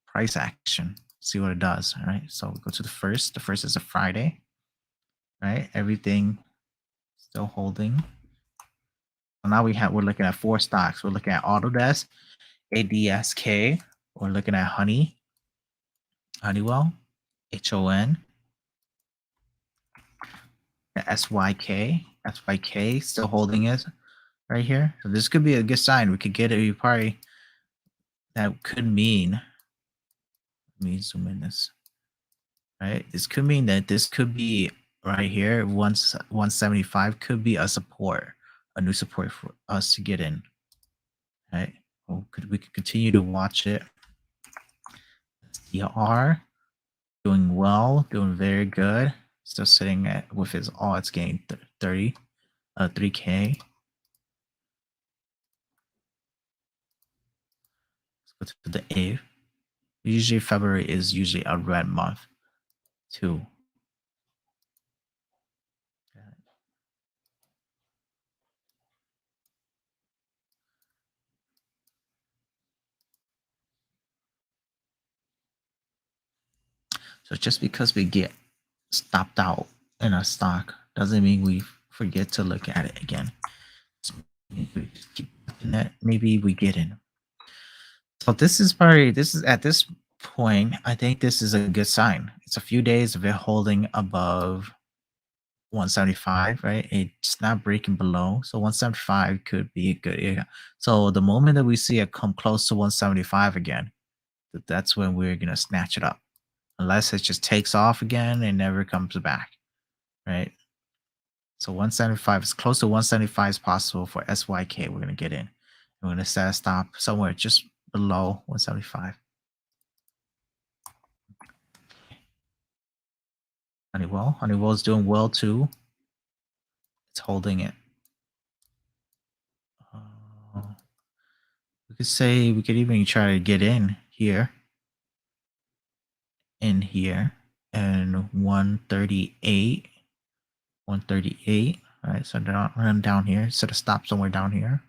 price action, see what it does. All right. So we go to the first. The first is a Friday. Right? Everything still holding. So now we're looking at 4 stocks. We're looking at Autodesk, ADSK. We're looking at Honeywell, HON, SYK still holding it right here. So this could be a good sign. We could get it. Probably that could mean. Let me zoom in this. Right, this could mean that this could be right here. 175 could be a support, a new support for us to get in. Right, we could continue to watch it. DR doing well, doing very good. Still sitting at with his it's gained 3K. Let's go to the 8th. Usually February is usually a red month too. So just because we get stopped out in a stock doesn't mean we forget to look at it again. We just keep looking at maybe we get in. So this is at this point, I think this is a good sign. It's a few days of it holding above 175, right? It's not breaking below. So 175 could be a good area. So the moment that we see it come close to 175 again, that's when we're gonna snatch it up. Unless it just takes off again and never comes back. Right? So 175 is close to 175 as possible for SYK. We're gonna get in. We're gonna set a stop somewhere just below 175. Honeywell is doing well too. It's holding it. We could say we could even try to get in here, and 138. 138. All right, so run down here. Set a stop somewhere down here.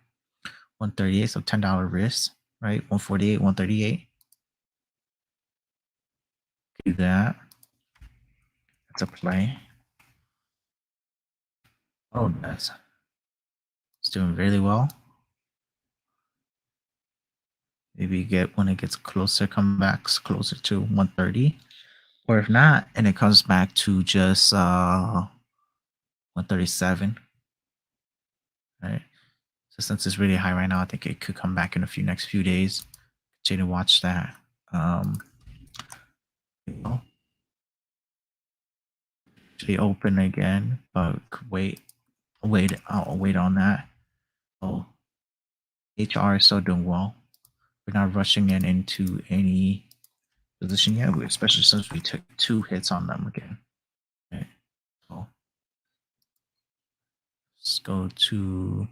138, so $10 risk, right? 148, 138. Do that. That's a play. Oh, that's it's doing really well. Maybe get when it gets closer, come back closer to 130. Or if not, and it comes back to just 137. Right. So since it's really high right now, I think it could come back in next few days. Continue to watch that. Actually open again, but wait I'll wait on that. Oh, HR is still doing well. We're not rushing into any position yet, especially since we took 2 hits on them again. Okay. So let's go to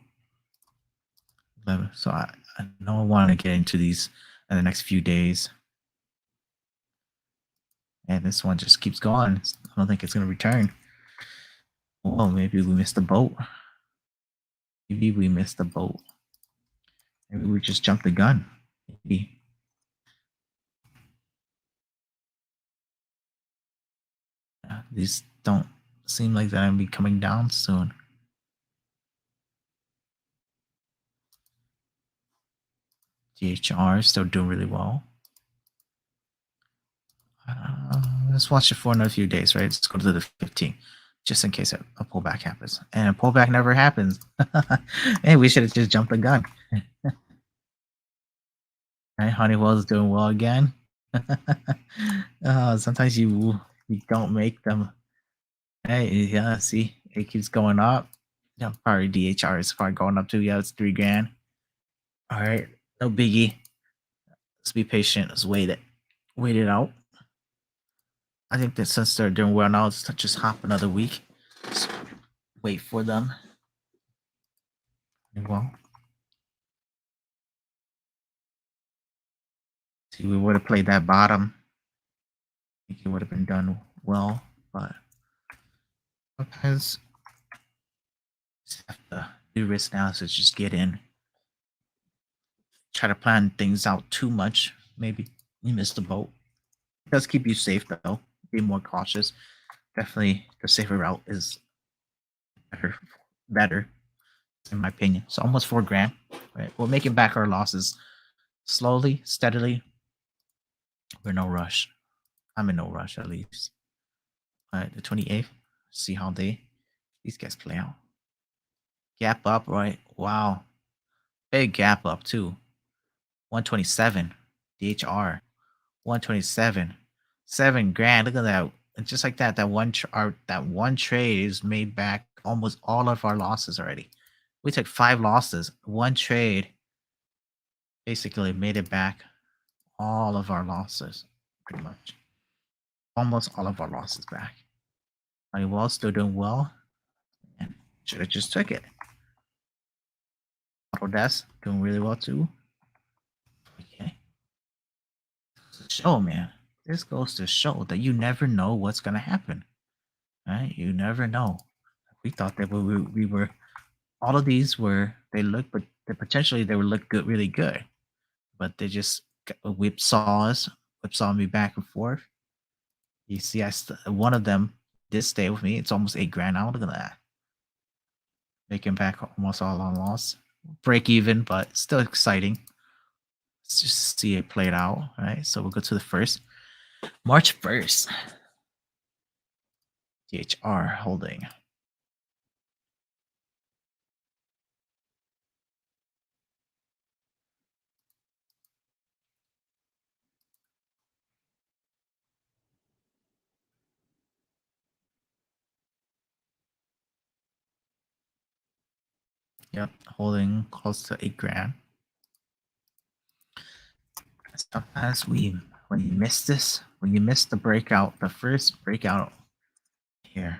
11. So I know I want to get into these in the next few days. And this one just keeps going. I don't think it's going to return. Well, maybe we missed the boat. Maybe we missed the boat. Maybe we just jumped the gun. Maybe. These don't seem like they're going to be coming down soon. DHR is still doing really well. Let's watch it for another few days, right? Let's go to the 15, just in case a pullback happens. And a pullback never happens. Hey, we should have just jumped the gun. Right, Honeywell is doing well again. Sometimes you don't make them. Hey, yeah, see, it keeps going up. Yeah, probably DHR is probably going up too. Yeah, it's $3,000. All right, no biggie. Let's be patient. Let's wait it out. I think that since they're doing well now, let's just hop another week. Just wait for them. Well, see, we would have played that bottom. I think it would have been done well, but sometimes just have to do risk analysis. Just get in. Try to plan things out too much. Maybe you missed the boat. It does keep you safe though. Be more cautious. Definitely, the safer route is better, in my opinion. So almost $4,000. Right, we're making back our losses slowly, steadily. We're in no rush. I'm in no rush, at least. All right, the 28th. See how these guys play out. Gap up, right? Wow, big gap up too. 127 DHR. 127. $7,000. Look at that. And just like that, that one trade is made back almost all of our losses already. We took 5 losses. One trade basically made it back all of our losses, pretty much. Almost all of our losses back. Honeywell still doing well. And should have just took it. Autodesk doing really well too. Okay. Show, man. This goes to show that you never know what's gonna happen. Right? You never know. We thought that we were all of these were they look, but potentially they would look good, really good, but they just whipsaw me back and forth. You see, one of them did stay with me. It's almost $8,000 now. Look at that, making back almost all on loss, break even, but still exciting. Let's just see it played out. All right, so we'll go to the first March 1st. DHR holding. Yep, holding close to $8,000. Sometimes when you miss this, when you miss the breakout, the first breakout here,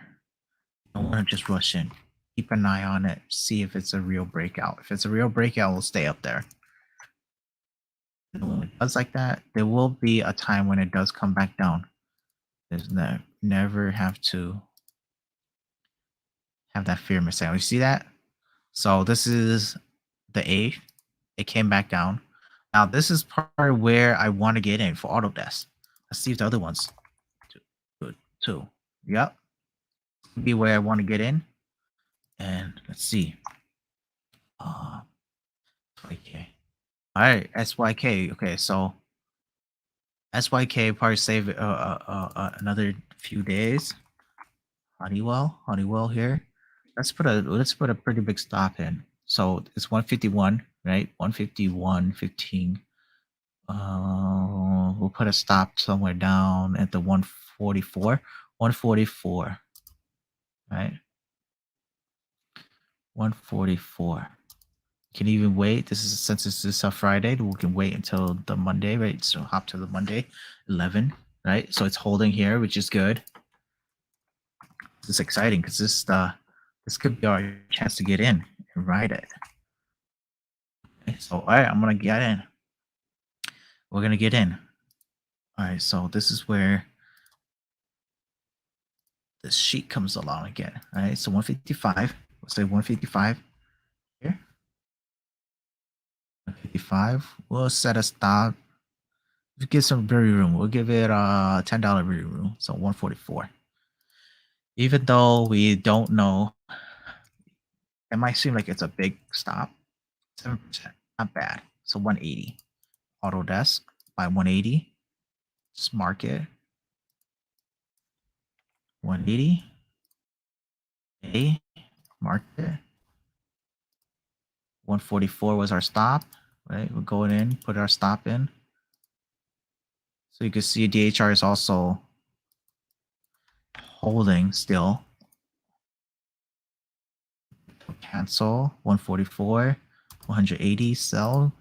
you don't want to just rush in. Keep an eye on it. See if it's a real breakout. If it's a real breakout, we'll stay up there. And when it does like that, there will be a time when it does come back down. There's never have to have that fear mistake. You see that? So this is the 8th. It came back down. Now this is part where I want to get in for Autodesk. Let's see if the other ones too. Yep. Be where I want to get in. And let's see. SYK. All right, SYK. Okay, so SYK probably save another few days. Honeywell here. Let's put a pretty big stop in. So it's 151, right? 151.15. We'll put a stop somewhere down at the 144. 144. Right? 144. Can even wait. Since this is a Friday, we can wait until the Monday, right? So hop to the Monday, 11, right? So it's holding here, which is good. This is exciting because this could be our chance to get in and ride it. Okay, so all right, I'm gonna get in. We're gonna get in. All right, so this is where the sheet comes along again. All right, so 155. We'll say 155 here. 155. We'll set a stop. We'll give some breathing room. We'll give it a $10 breathing room. So 144. Even though we don't know, it might seem like it's a big stop. 7%, not bad. So 180. Autodesk by 180. Just mark it. 180. A, mark it. 144 was our stop, right? We're going in, put our stop in. So you can see DHR is also holding still. Cancel 144, 180, sell.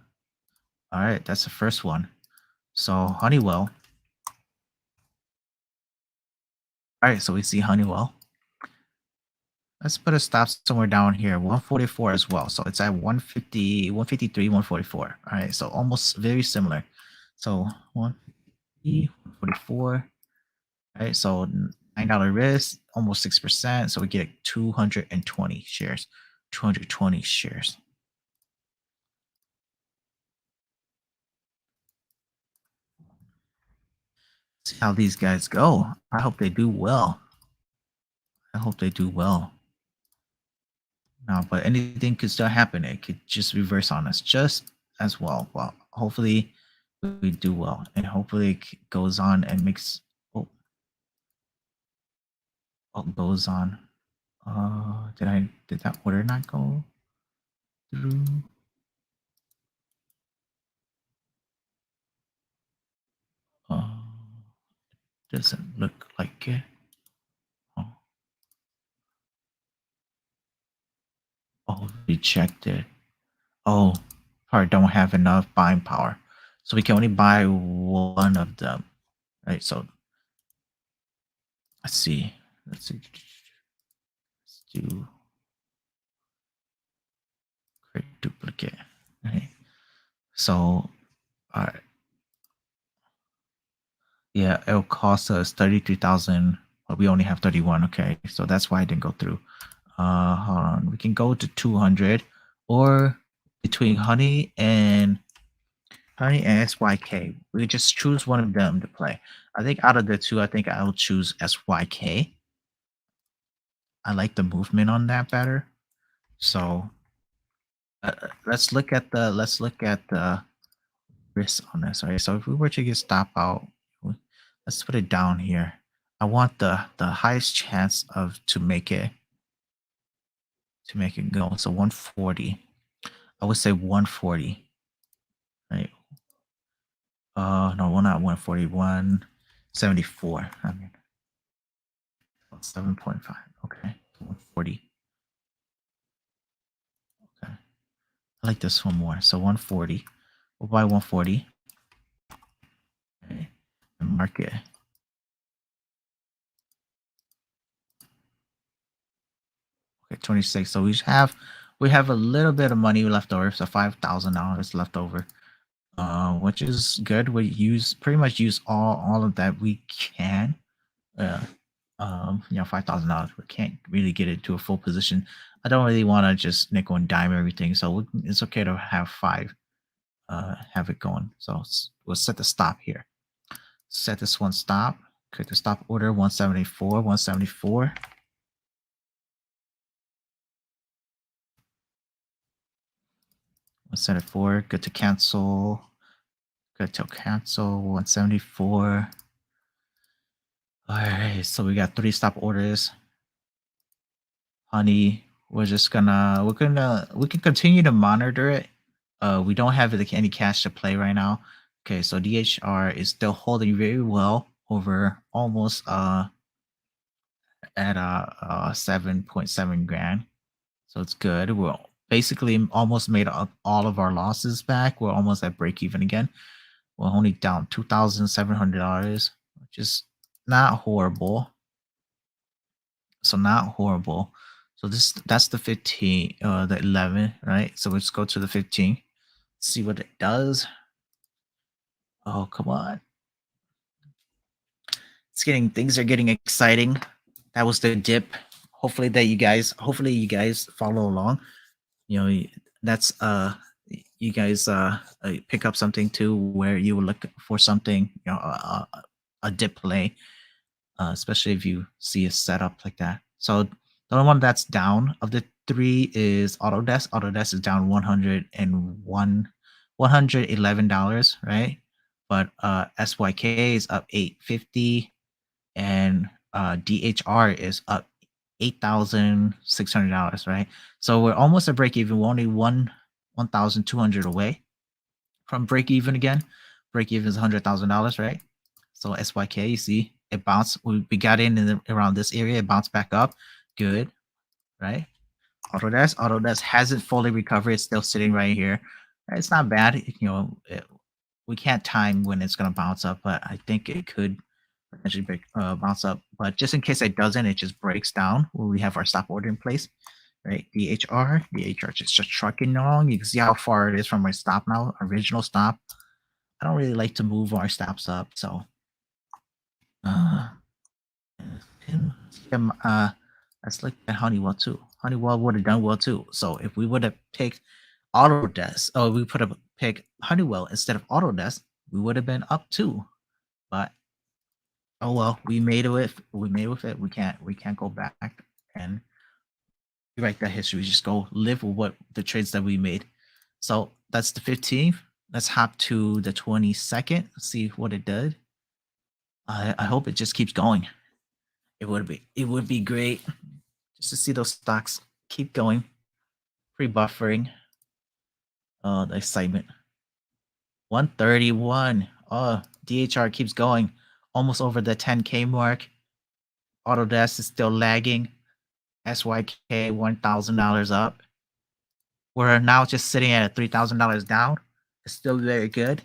All right, that's the first one. So Honeywell. All right, so we see Honeywell. Let's put a stop somewhere down here, 144 as well. So it's at 150, 153, 144. All right, so almost very similar. So 144. All right, so $9 risk, almost 6%. So we get 220 shares. 220 shares. See how these guys go. I hope they do well. I hope they do well. No, but anything could still happen. It could just reverse on us just as well. Well, hopefully we do well, and hopefully it goes on and makes goes on. Did that order not go through? Doesn't look like it. Rejected. Oh, probably don't have enough buying power. So we can only buy one of them. Right, so let's see. Let's do create duplicate. Right. So yeah, it'll cost us 33,000, but we only have 31. Okay, so that's why it didn't go through. Hold on. We can go to 200 or between Honey and SYK. We just choose one of them to play. I think out of the two, I think I'll choose SYK. I like the movement on that better. So let's look at the risk on this. All right. So if we were to get stop out, let's put it down here. I want the highest chance of to make it go. So 140. I would say 140. Right. No, well, not 141. 74. I mean 7.5. Okay. 140. Okay. I like this one more. So 140. We'll buy 140. Okay. And mark it. Okay, 26. So we have a little bit of money left over. So $5,000 left over. Which is good. We pretty much use all of that we can. $5,000. We can't really get it to a full position. I don't really want to just nickel and dime everything, so it's okay to have five, have it going. So we'll set the stop here. Set this one stop. Click the stop order 174, 174. We'll set it for good to cancel. Good to cancel 174. All right, so we got 3 stop orders. Honey, we can continue to monitor it. We don't have any cash to play right now. Okay, so DHR is still holding very well over almost at 7.7 grand. So it's good. We're basically almost made up all of our losses back. We're almost at break even again. We're only down $2,700, which is not horrible. So not horrible. So that's the 15, the 11, right? So let's go to the 15, see what it does. Oh, come on. Things are getting exciting. That was the dip. Hopefully you guys follow along. That's you guys pick up something too, where you will look for something, a dip play, especially if you see a setup like that. So the only one that's down of the 3 is Autodesk. Autodesk is down 101 $111, right? But SYK is up 850, and DHR is up $8,600, right? So we're almost at break even. We're only 1,200 away from break even again. Break even is $100,000, right? So SYK, you see, it bounced. We got in around this area. It bounced back up. Good, right? Autodesk hasn't fully recovered. It's still sitting right here. It's not bad. We can't time when it's going to bounce up, but I think it could potentially bounce up. But just in case it doesn't, it just breaks down when we have our stop order in place, right? DHR just trucking along. You can see how far it is from my stop now, original stop. I don't really like to move our stops up, so uh, let's look at Honeywell too. Honeywell would have done well too. So if we would have picked Autodesk, or we put a pick Honeywell instead of Autodesk, we would have been up too. But oh well, we made it with it. We can't go back and rewrite that history. We just go live with what the trades that we made. So that's the 15th. Let's hop to the 22nd. See what it did. I hope it just keeps going. It would be great just to see those stocks keep going, pre-buffering. Oh, the excitement. 131. Oh, DHR keeps going, almost over the 10K mark. Autodesk is still lagging. SYK $1,000 up. We're now just sitting at $3,000 down. It's still very good.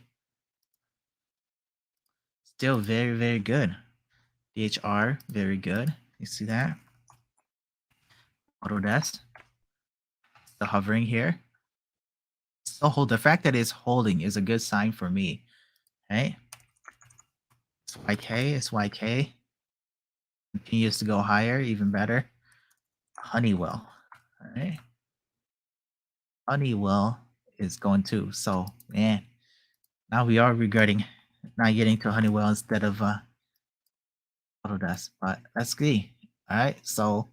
Still very, very good. DHR, very good. You see that? Autodesk, still hovering here. Still hold. The fact that it's holding is a good sign for me. Right? SYK continues to go higher, even better. Honeywell. All right. Honeywell is going too. So, man, now we are regretting not getting to Honeywell instead of Autodesk, but that's good. All right. So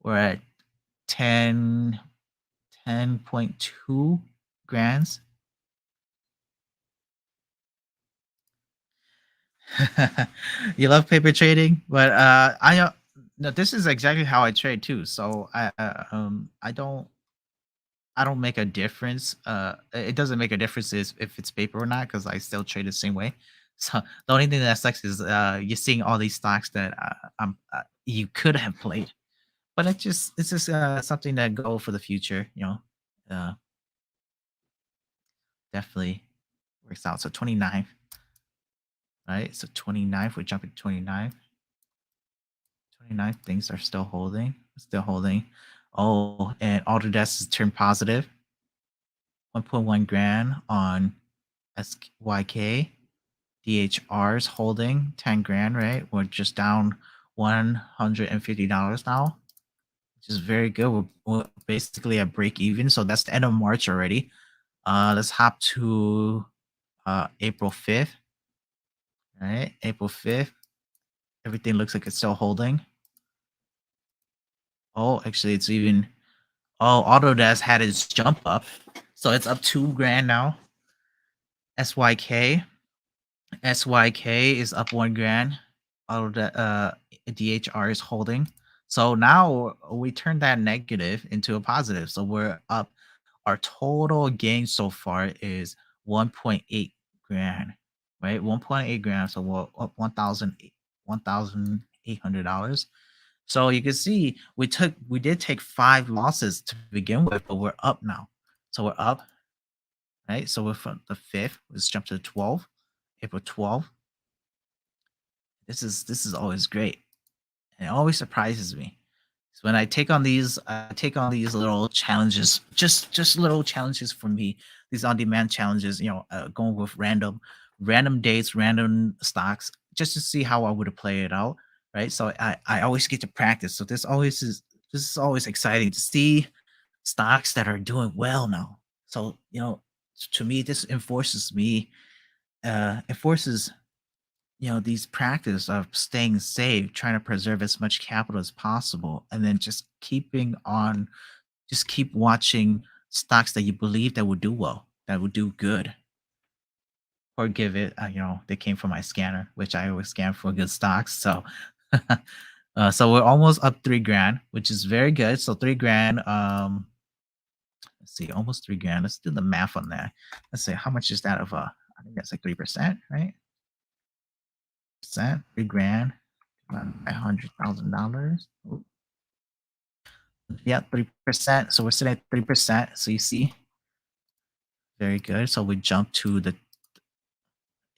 we're at 10.2 grands. You love paper trading, but no, this is exactly how I trade too. So I don't make a difference. It doesn't make a difference if it's paper or not, because I still trade the same way. So the only thing that sucks is you're seeing all these stocks that you could have played, but it's just something that go for the future. Definitely works out. So 29th, right? So 29th, we're jumping to 29th. 29th, things are still holding. Still holding. Oh, and Autodesk has turned positive. 1.1 grand on SYK. DHR is holding 10 grand, right? We're just down $150 now, which is very good. We're basically at break even. So that's the end of March already. Let's hop to April 5th. All right, April 5th. Everything looks like it's still holding. Oh, actually, it's even. Oh, Autodesk had its jump up, so it's up 2 grand now. SYK is up 1 grand. DHR is holding. So now we turned that negative into a positive. So we're up. Our total gain so far is 1.8 grand, right? 1.8 grand. So we're up $1,800. So you can see we did take 5 losses to begin with, but we're up now. So we're up, right? So we're from the 5th. Let's jump to the 12th, April 12th. This is always great. And it always surprises me. So when I take on these little challenges, just little challenges for me. These on-demand challenges, going with random dates, random stocks, just to see how I would play it out, right? So I always get to practice. So this is always exciting to see stocks that are doing well now. So to me, this enforces me, enforces these practice of staying safe, trying to preserve as much capital as possible, and then just keep watching stocks that you believe that would do well, that would do good, or give it. They came from my scanner, which I always scan for good stocks. So, so we're almost up 3 grand, which is very good. So 3 grand. Let's see, almost 3 grand. Let's do the math on that. Let's say how much is that of I think that's like 3%, right? 3 grand, about $100,000. Yeah, 3%. So we're sitting at 3%. So you see, very good. So we jump to the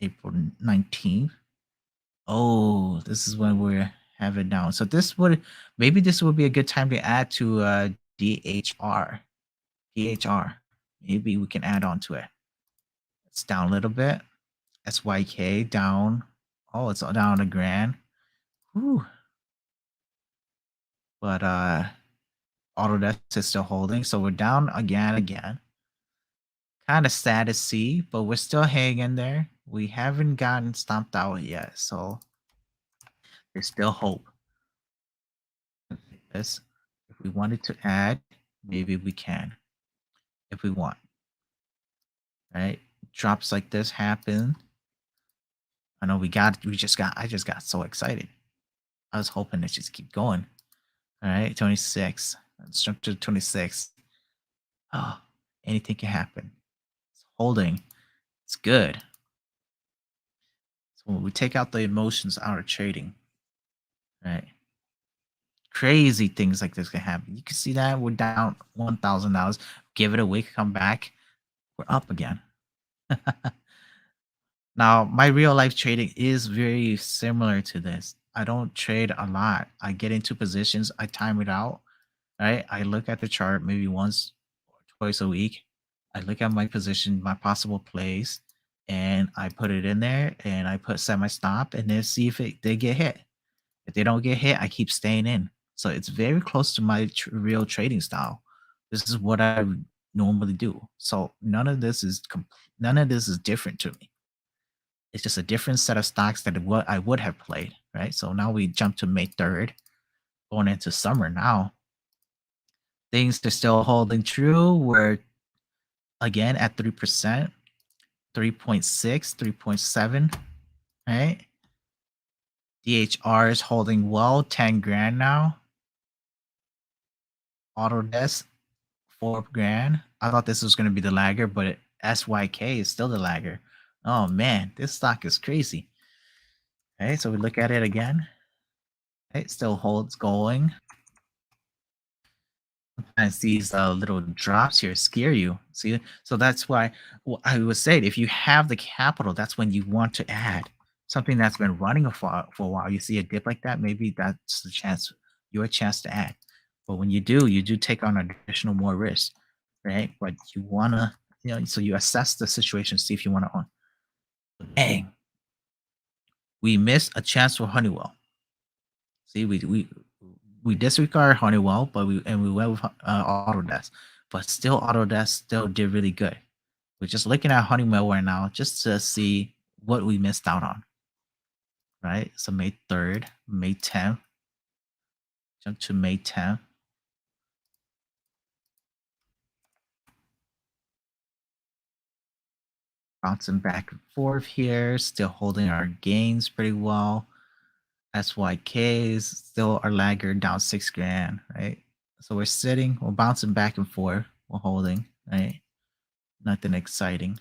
April 19th. Oh, this is when we have it down. So maybe this would be a good time to add to DHR. DHR. Maybe we can add on to it. It's down a little bit. SYK down. Oh, it's down a grand. Whew. But Autodesk is still holding. So we're down again. Kind of sad to see, but we're still hanging there. We haven't gotten stomped out yet. So there's still hope. This, if we wanted to add, maybe we can. If we want. Right? Drops like this happen. I know I just got so excited. I was hoping to just keep going. All right, 26. Let's jump to 26. Oh, anything can happen. It's holding. It's good. So when we take out the emotions out of trading, right? Crazy things like this can happen. You can see that we're down $1,000. Give it a week, come back, we're up again. Now, my real life trading is very similar to this. I don't trade a lot. I get into positions, I time it out, right? I look at the chart maybe once or twice a week. I look at my position, my possible plays, and I put it in there and I set my stop and then see if they get hit. If they don't get hit, I keep staying in. So it's very close to my real trading style. This is what I would normally do. So none of this is different to me. It's just a different set of stocks that what I would have played, right? So now we jump to May 3rd, going into summer now. Things are still holding true. We're again at 3%, 3.6, 3.7, right? DHR is holding well, 10 grand now. Autodesk, 4 grand. I thought this was going to be the lagger, but SYK is still the lagger. Oh man, this stock is crazy. Okay, so we look at it again. It still holds going. Sometimes these little drops here scare you. See, so that's why I would say if you have the capital, that's when you want to add something that's been running for a while. You see a dip like that, maybe that's the chance, your chance to add. But when you do take on additional more risk, right? But you wanna, so you assess the situation, see if you want to own. Dang, we missed a chance for Honeywell. See, we disregard Honeywell, but we went with Autodesk, but still Autodesk still did really good. We're just looking at Honeywell right now just to see what we missed out on. Right? So May 3rd, May 10th, jump to May 10th. Bouncing back and forth here, still holding our gains pretty well. SYK is still our laggard, down 6 grand, right? So we're bouncing back and forth, we're holding, right? Nothing exciting.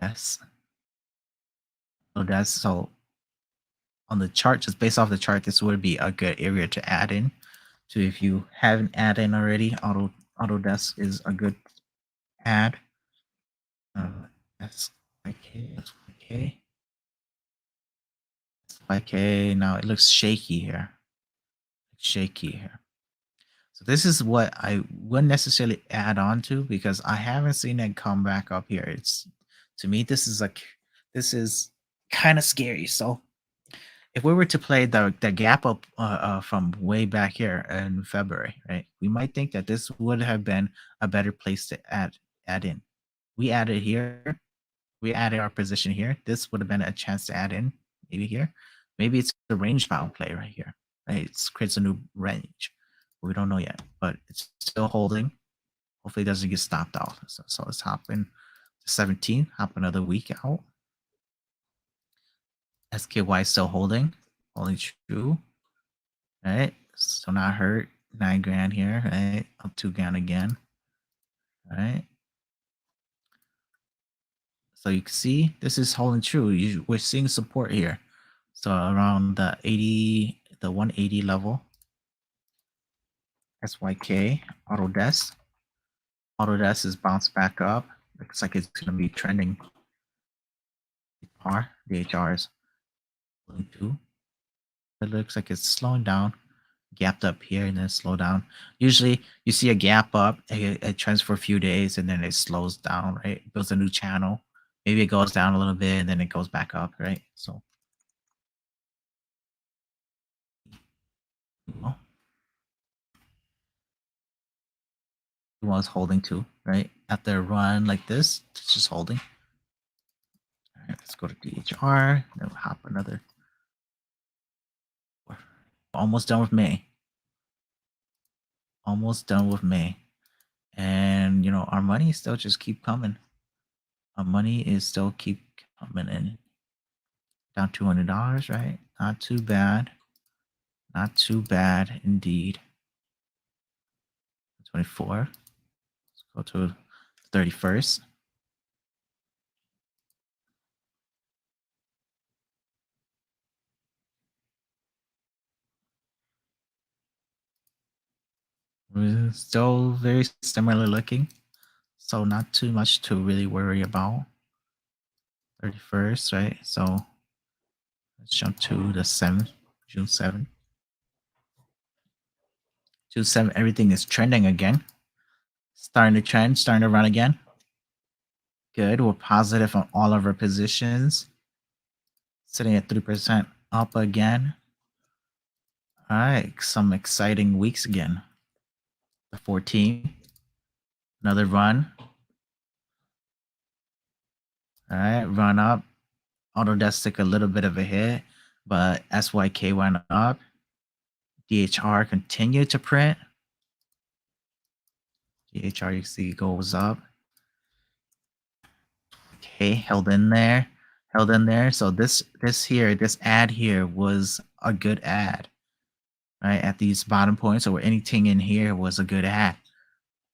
Yes. So on the chart, just based off the chart, this would be a good area to add in. So if you haven't added in already, Autodesk is a good add. SYK. SYK. Now it looks shaky here. So this is what I wouldn't necessarily add on to because I haven't seen it come back up here. It's, to me, this is kind of scary. So if we were to play the gap up from way back here in February, right, we might think that this would have been a better place to add in. We added here. We added our position here. This would have been a chance to add in maybe here. Maybe it's a range bound play right here. Right? It creates a new range. We don't know yet, but it's still holding. Hopefully it doesn't get stopped out. So let's hop in to 17, hop another week out. SKY still holding true. Right? So not hurt. 9 grand here, right? Up 2 grand again. Right? So you can see this is holding true. We're seeing support here. So around the 80, the 180 level. SYK, Autodesk. Autodesk is bounced back up. Looks like it's going to be trending. DHR is holding true. It looks like it's slowing down. Gapped up here and then slow down. Usually you see a gap up, it trends for a few days and then it slows down, right? Builds a new channel. Maybe it goes down a little bit and then it goes back up, right? So well, it was holding too, right? After a run like this, it's just holding. All right, let's go to DHR. Then we'll hop another. Almost done with May. Almost done with May. And our money still just keep coming. Our money is still keep coming in. Down $200, right? Not too bad. Not too bad indeed. 24. Let's go to 31st. We're still very similar looking. So not too much to really worry about. 31st, right? So let's jump to the 7th, June 7th. June 7th, everything is trending again. Starting to trend, starting to run again. Good. We're positive on all of our positions. Sitting at 3% up again. All right. Some exciting weeks again. The 14th. Another run. All right. Run up. Autodesk took a little bit of a hit, but SYK went up. DHR continued to print. DHR, you see, goes up. Okay, held in there. So this ad here was a good ad, right? At these bottom points or anything in here was a good ad.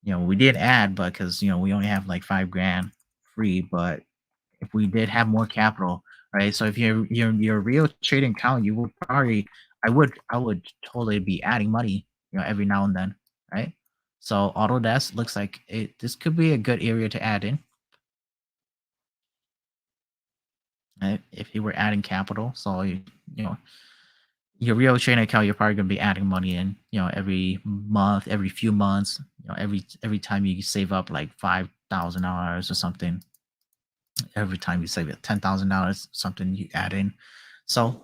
We did add, but because we only have like 5 grand free, but if we did have more capital, right? So if your real trading account, you would probably I would totally be adding money, every now and then, right? So Autodesk looks like this could be a good area to add in, right? If you were adding capital. So you know your real trading account, you're probably gonna be adding money in, every month, every few months, every time you save up like $5,000 or something, every time you save it $10,000, something you add in. So,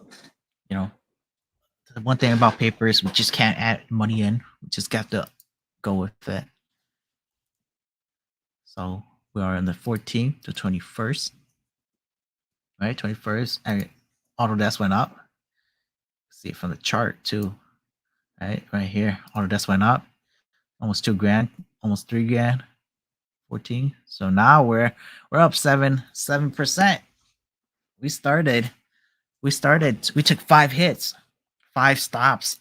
you know, the one thing about paper is we just can't add money in. We just got to go with it. So we are in the 14th to 21st, right? 21st, and Autodesk went up. See it from the chart too, right here. Autodesk went up almost 2 grand, almost 3 grand, 14. So now we're up 7%. We took 5 hits, 5 stops,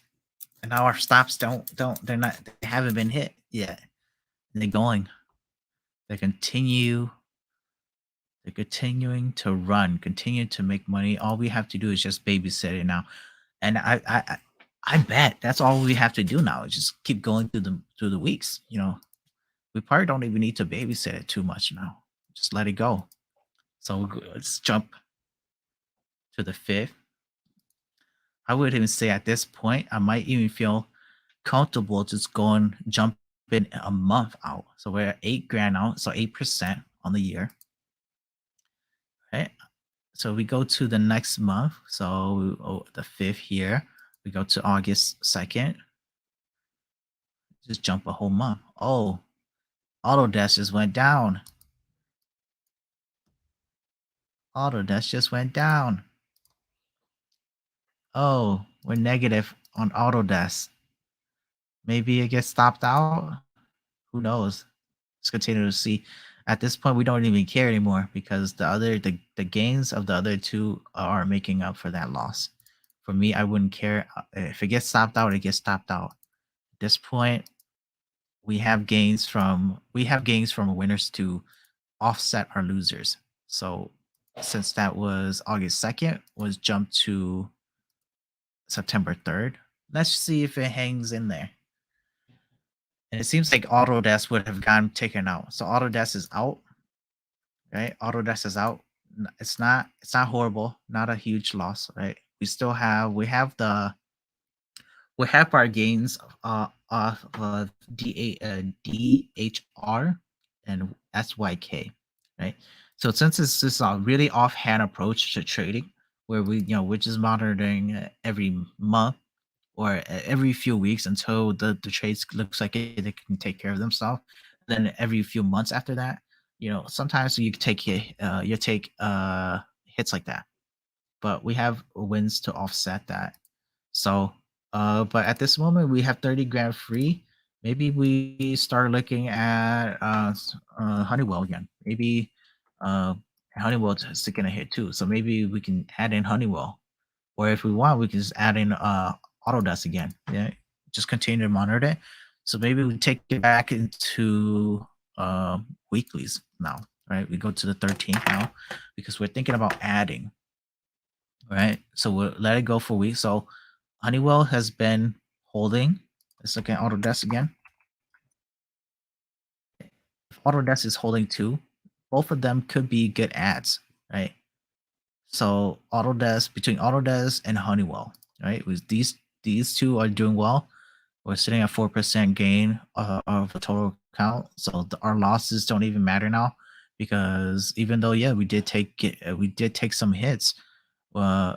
and now our stops they haven't been hit yet. And they're going. They're continuing to run, continue to make money. All we have to do is just babysit it now. And I bet that's all we have to do now is just keep going through the weeks. We probably don't even need to babysit it too much now. Just let it go. So let's jump to the 5th. I would even say at this point, I might even feel comfortable just jumping a month out. So we're at 8 grand out, so 8% on the year. Right. So we go to the next month. So the 5th here, we go to August 2nd. Just jump a whole month. Oh, Autodesk just went down. Autodesk just went down. Oh, we're negative on Autodesk. Maybe it gets stopped out. Who knows? Let's continue to see. At this point, we don't even care anymore because the gains of the other two are making up for that loss. For me, I wouldn't care if it gets stopped out. It gets stopped out. At this point, we have gains from winners to offset our losers. So since that was August 2nd, was jumped to September 3rd. Let's see if it hangs in there. And it seems like Autodesk would have gotten taken out. So Autodesk is out, right? Autodesk is out. It's not horrible, not a huge loss, right? We have our gains of DHR and SYK, right? So since it's this really offhand approach to trading, where we're just monitoring every month or every few weeks until the trades looks like they can take care of themselves. Then every few months after that, sometimes you take hits like that, but we have wins to offset that. So, but at this moment, we have 30 grand free. Maybe we start looking at Honeywell again. Maybe uh, Honeywell is taking a hit too. So maybe we can add in Honeywell, or if we want, we can just add in Autodesk again. Yeah, just continue to monitor it. So maybe we take it back into weeklies now, right? We go to the 13th now because we're thinking about adding, right? So we'll let it go for a week. So Honeywell has been holding. Let's look at Autodesk again. If Autodesk is holding too, both of them could be good ads, right? So between Autodesk and Honeywell, right? Was these two are doing well. We're sitting at 4% gain of the total count. So our losses don't even matter now because even though we did take some hits, uh,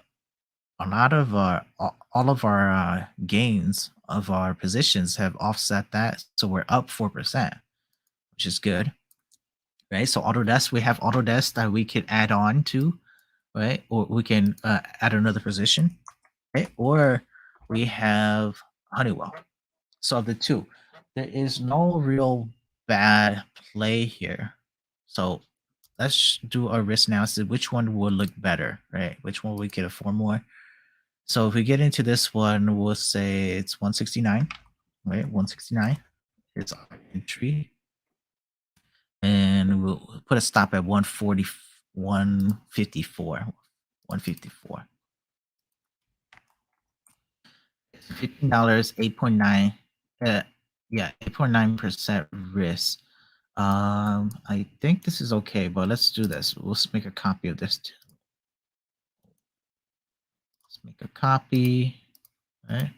a lot of all of our gains of our positions have offset that, so we're up 4%, which is good, right? So we have Autodesk that we could add on to, right? Or we can add another position, right? Or we have Honeywell. So of the two, there is no real bad play here. So let's do a risk analysis. Which one will look better, right? Which one we could afford more? So if we get into this one, we'll say it's 169, right? 169 is our entry. And we'll put a stop at 140, 154, 154. $15, 8.9. Yeah, 8.9% risk. I think this is okay, but let's do this. Let's make a copy of this too. Let's make a copy, right?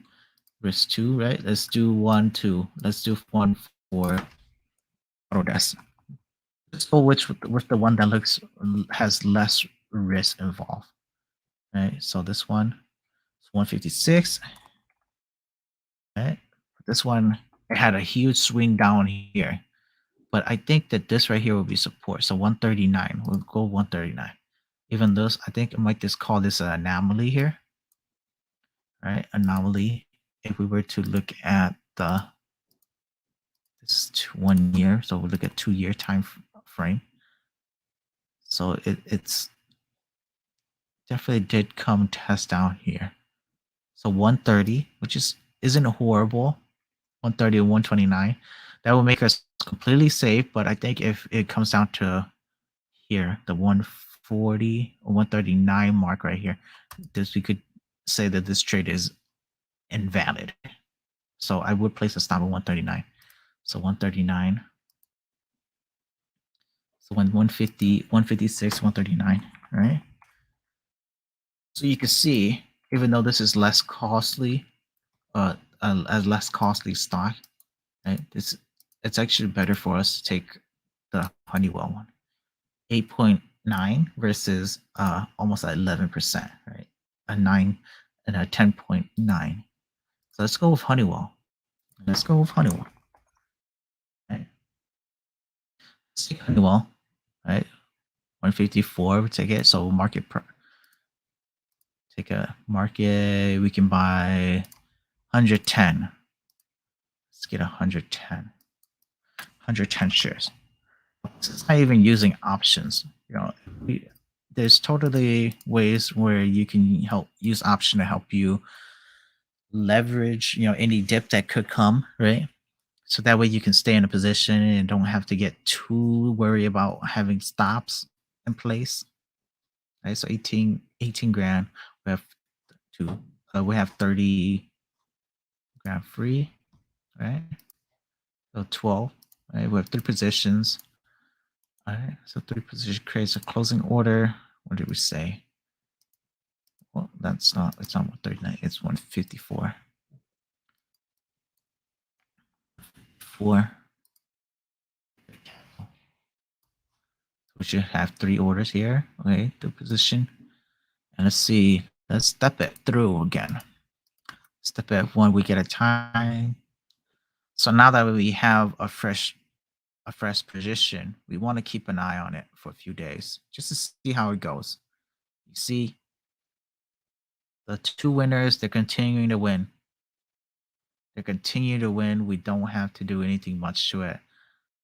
Risk 2, right? Let's do 1, 2. Let's do 1 for Autodesk. Let's go with the one that has less risk involved, right? So this one is 156, right? This one, it had a huge swing down here, but I think that this right here will be support. So 139, we'll go 139. Even though I think I might just call this an anomaly here, right? Anomaly. If we were to look at this 1 year, so we'll look at 2-year time frame. So it's definitely did come test down here. So 130, which isn't horrible. 130 and 129. That will make us completely safe, but I think if it comes down to here, the 140 or 139 mark right here, we could say that this trade is invalid. So I would place a stop at 139. So 139. So 150, 156, 139, right? So you can see, even though this is less costly, a less costly stock, right? It's actually better for us to take the Honeywell one. 8.9 versus almost 11%, right? A 9 and a 10.9. So let's go with Honeywell. Let's go with Honeywell. Right? Let's take Honeywell, right? 154, we take it. So take a market, we can buy 110. Let's get 110. 110 shares. It's not even using options. There's totally ways where you can help use option to help you leverage, any dip that could come, right? So that way you can stay in a position and don't have to get too worried about having stops in place. Right. So 18 grand. We have two. We have 30 grand free, right? So 12. Right. We have three positions. All right. So three position creates a closing order. What did we say? Well, it's not 139, it's 154. Four. We should have three orders here. Okay, the position. And let's see. Let's step it through again. Step it one week at a time. So now that we have a fresh position, we want to keep an eye on it for a few days just to see how it goes. You see, the two winners, they're continuing to win. They continue to win. We don't have to do anything much to it.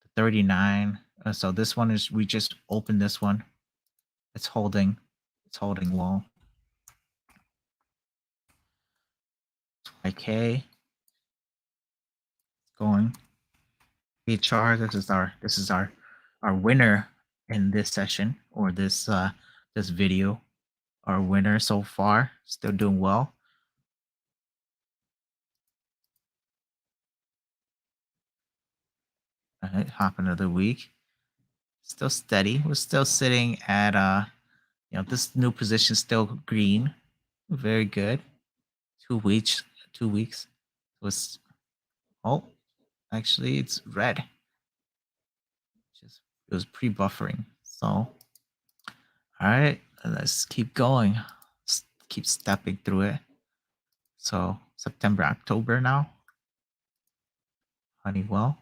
The 39. So this one is, we just opened this one. It's holding well. IK going. DHR. This is our winner in this session, or this this video. Our winner so far, still doing well. All right, hop another week. Still steady. We're still sitting at this new position still green. Very good. 2 weeks. 2 weeks was, oh, actually it's red. It was pre-buffering. So all right, let's keep going. Keep stepping through it. So September, October now. Honeywell.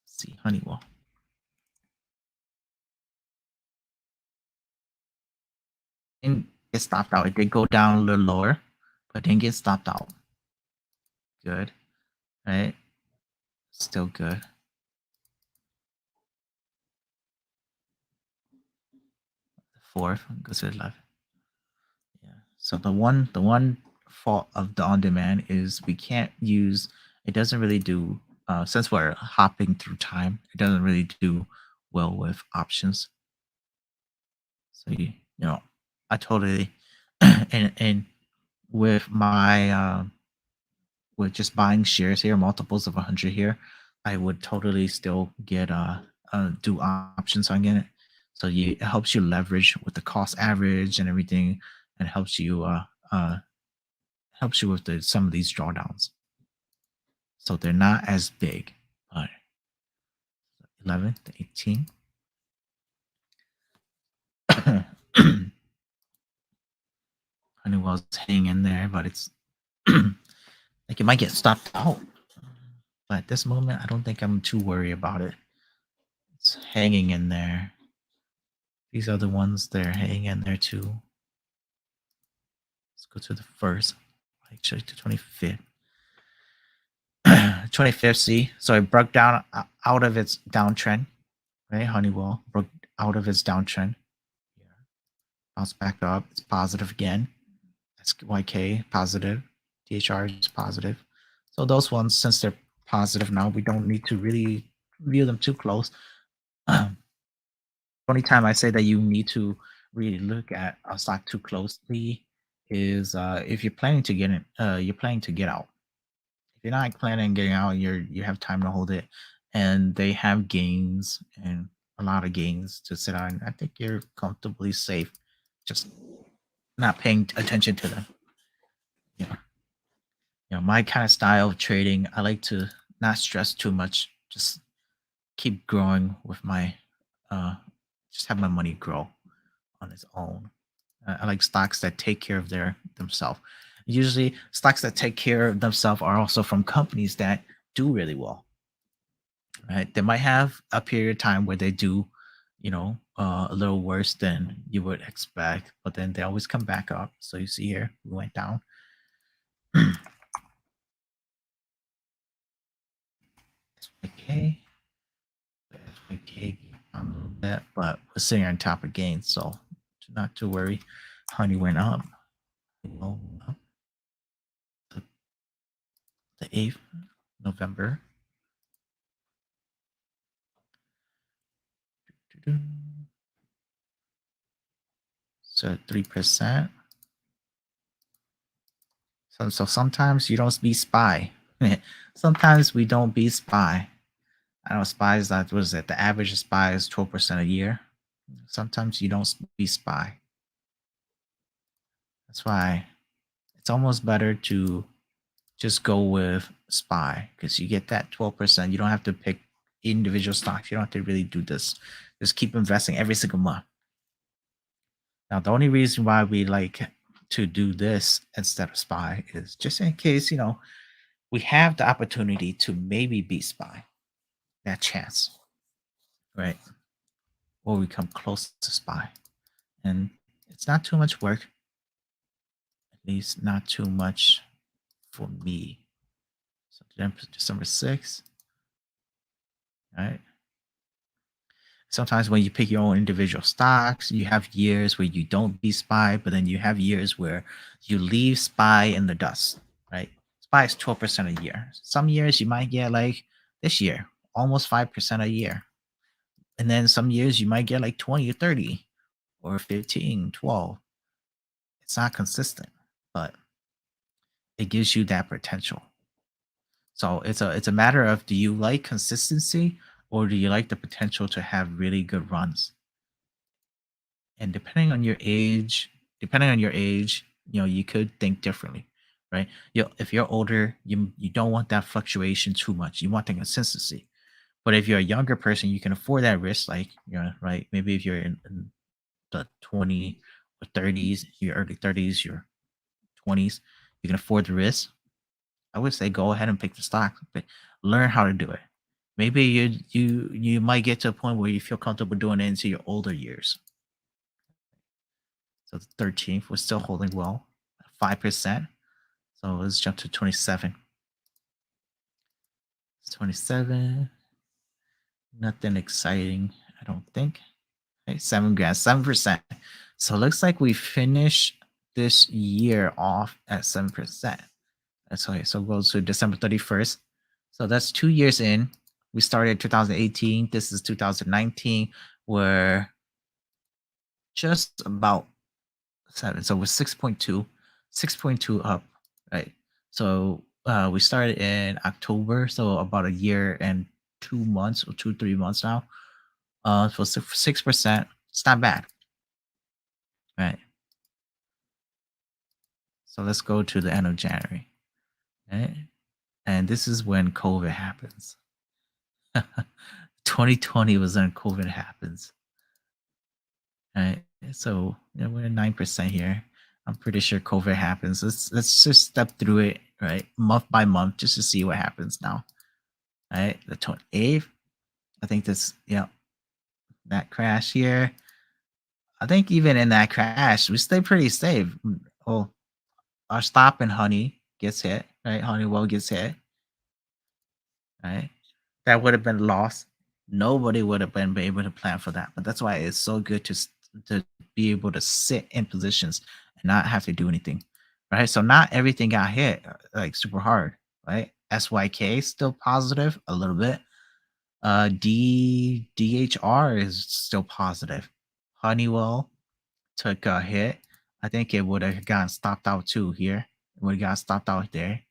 Let's see, Honeywell. Didn't get stopped out. It did go down a little lower, but didn't get stopped out. Good. Right. Still good. The fourth goes to the left. Yeah. So the one fault of the on-demand is we can't use. It doesn't really do. Since we're hopping through time, it doesn't really do well with options. So I totally and with my with just buying shares here, multiples of 100 here, I would totally still get do options on it. So it helps you leverage with the cost average and everything, and helps you with some of these drawdowns. So they're not as big. But 11 to 18. Honeywell's hanging in there, but it's like it might get stopped out. But at this moment, I don't think I'm too worried about it. It's hanging in there. These are the ones that are hanging in there too. Let's go to the first, actually to 25th. 25th, see? So it broke down out of its downtrend, right? Honeywell broke out of its downtrend. Bounced back up. It's positive again. SYK positive. DHR is positive. So those ones, since they're positive now, we don't need to really view them too close. Only time I say that you need to really look at a stock too closely is if you're planning to get in, you're planning to get out. If you're not planning on getting out, you have time to hold it, and they have gains and a lot of gains to sit on. I think you're comfortably safe, just not paying attention to them. Yeah, my kind of style of trading, I like to not stress too much, just keep growing with my, just have my money grow on its own. I like stocks that take care of themselves. Usually, stocks that take care of themselves are also from companies that do really well. Right? They might have a period of time where they do, a little worse than you would expect, but then they always come back up. So you see here, we went down. Okay. bit, but we're sitting on top of gains, so not to worry. Honey went up. Well, up the, the 8th November. So 3%. So sometimes you don't be SPY. Sometimes we don't be SPY. I know SPY is that was it. The average of SPY is 12% a year. Sometimes you don't be SPY. That's why it's almost better to just go with SPY because you get that 12%. You don't have to pick individual stocks. You don't have to really do this. Just keep investing every single month. Now, the only reason why we like to do this instead of SPY is just in case, we have the opportunity to maybe beat SPY, that chance, right? Or we come close to SPY. And it's not too much work, at least not too much for me. So December 6th, right? Sometimes when you pick your own individual stocks, you have years where you don't be SPY, but then you have years where you leave SPY in the dust, right? SPY is 12% a year. Some years you might get like this year, almost 5% a year. And then some years you might get like 20 or 30 or 15, 12. It's not consistent, but it gives you that potential. So it's a matter of, do you like consistency or do you like the potential to have really good runs? And depending on your age, you could think differently, right? If you're older, you don't want that fluctuation too much. You want the consistency. But if you're a younger person, you can afford that risk. Like, right? Maybe if you're in the 20 or 30s, your early 30s, your 20s, you can afford the risk. I would say go ahead and pick the stock, but learn how to do it. Maybe you might get to a point where you feel comfortable doing it into your older years. So the 13th was still holding well, 5%. So let's jump to 27. It's 27. Nothing exciting, I don't think. Okay, 7 grand, 7%. So it looks like we finished this year off at 7%. That's okay. So it goes to December 31st. So that's 2 years in. We started 2018. This is 2019. We're just about 7. So we're 6.2 up, right? So we started in October, so about a year and 2 months or 3 months now. So 6%. It's not bad, right? So let's go to the end of January, right? And this is when COVID happens. 2020 was when COVID happens, right? So we're at 9% here. I'm pretty sure COVID happens. Let's just step through it, right, month by month, just to see what happens now. Right, the 28th. I think that crash here. I think even in that crash, we stay pretty safe. Oh, our stop and Honey gets hit, right? Honeywell gets hit, right? That would have been lost. Nobody would have been able to plan for that. But that's why it's so good to be able to sit in positions and not have to do anything, right? So not everything got hit like super hard, right? SYK still positive a little bit. DHR is still positive. Honeywell took a hit. I think it would have gotten stopped out too here. It would have got stopped out there.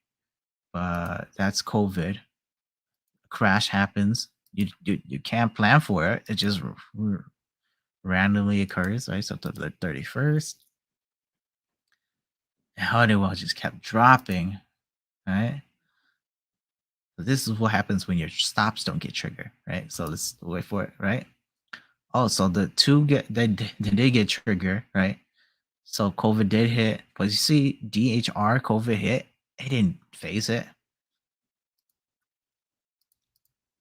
But that's COVID. Crash happens. You can't plan for it. It just randomly occurs, right? So to the 31st, Honeywell just kept dropping, right? So this is what happens when your stops don't get triggered, right? So let's wait for it, right? Oh, so the two they did get triggered, right? So COVID did hit, but you see DHR COVID hit, it didn't phase it.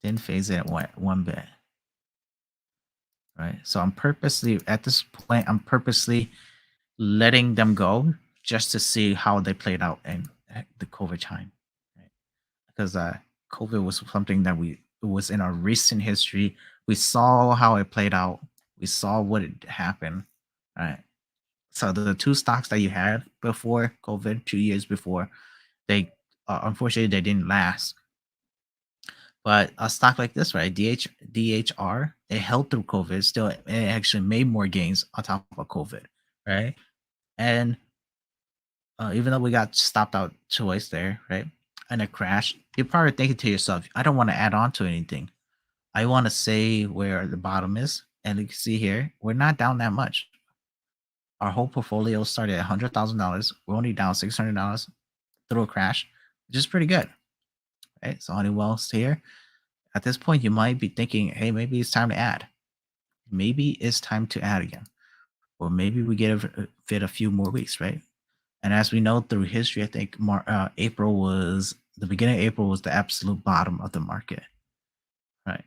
Didn't phase it one bit. Right. So at this point, I'm purposely letting them go just to see how they played out in the COVID time. Right? Because COVID was something that was in our recent history. We saw how it played out. We saw what it happened. Right. So the two stocks that you had before COVID, 2 years before, they unfortunately they didn't last. But a stock like this, right, DHR, it held through COVID. Still, it actually made more gains on top of COVID, right? And even though we got stopped out twice there, right, and a crash, you're probably thinking to yourself, I don't want to add on to anything. I want to say where the bottom is, and you can see here, we're not down that much. Our whole portfolio started at $100,000. We're only down $600 through a crash, which is pretty good, right? So Honeywell's here. At this point, you might be thinking, hey, maybe it's time to add. Maybe it's time to add again, or maybe we get a fit a few more weeks, right? And as we know through history, I think April was the beginning of April was the absolute bottom of the market, right?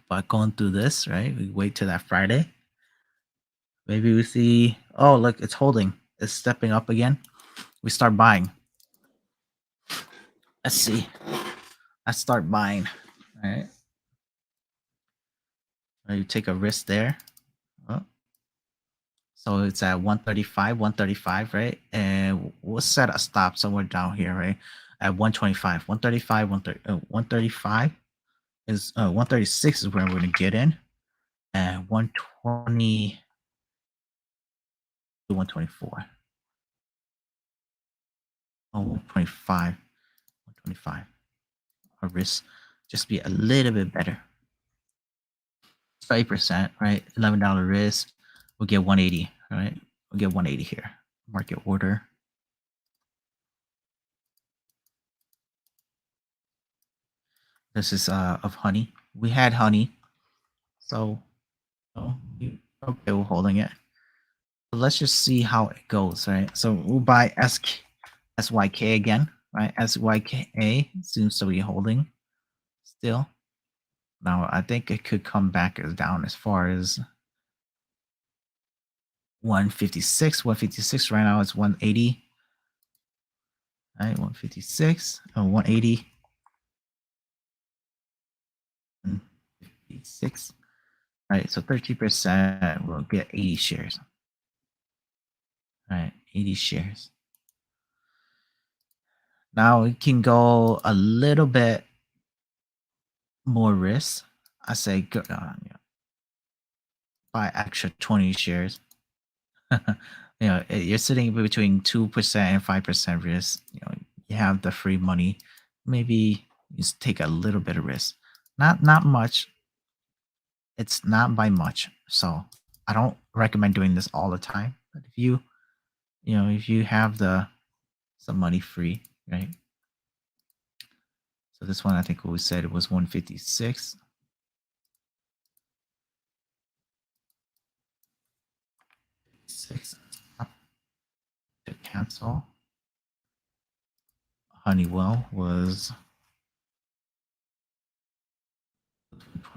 But going through this, right, we wait till that Friday. Maybe we see, oh, look, it's holding, it's stepping up again. We start buying. Let's see. I start buying. All right. You take a risk there. Oh, so it's at 135, right? And we'll set a stop somewhere down here, right? At 125. 135, 135 is 136 is where we're gonna get in. And 120 to 124. Oh, 125. 125. Our risk just be a little bit better. 30%, right? $11 risk. We'll get 180, right? We'll get 180 here. Market order. This is of honey. We had honey, so oh, okay, we're holding it. So let's just see how it goes, right? So we'll buy SYK again, right? SYK seems to be holding still. Now I think it could come back as down as far as 156. 156 right now it's 180. Right, 156 and 180. 156. Right, so 30% will get 80 shares. All right, 80 shares. Now we can go a little bit more risk. I say go, buy extra 20 shares. You're sitting between 2% and 5% risk. You have the free money. Maybe just take a little bit of risk. Not much. It's not by much. So I don't recommend doing this all the time. But if you have some money free, right? So this one, I think we said it was 156. To cancel. Honeywell was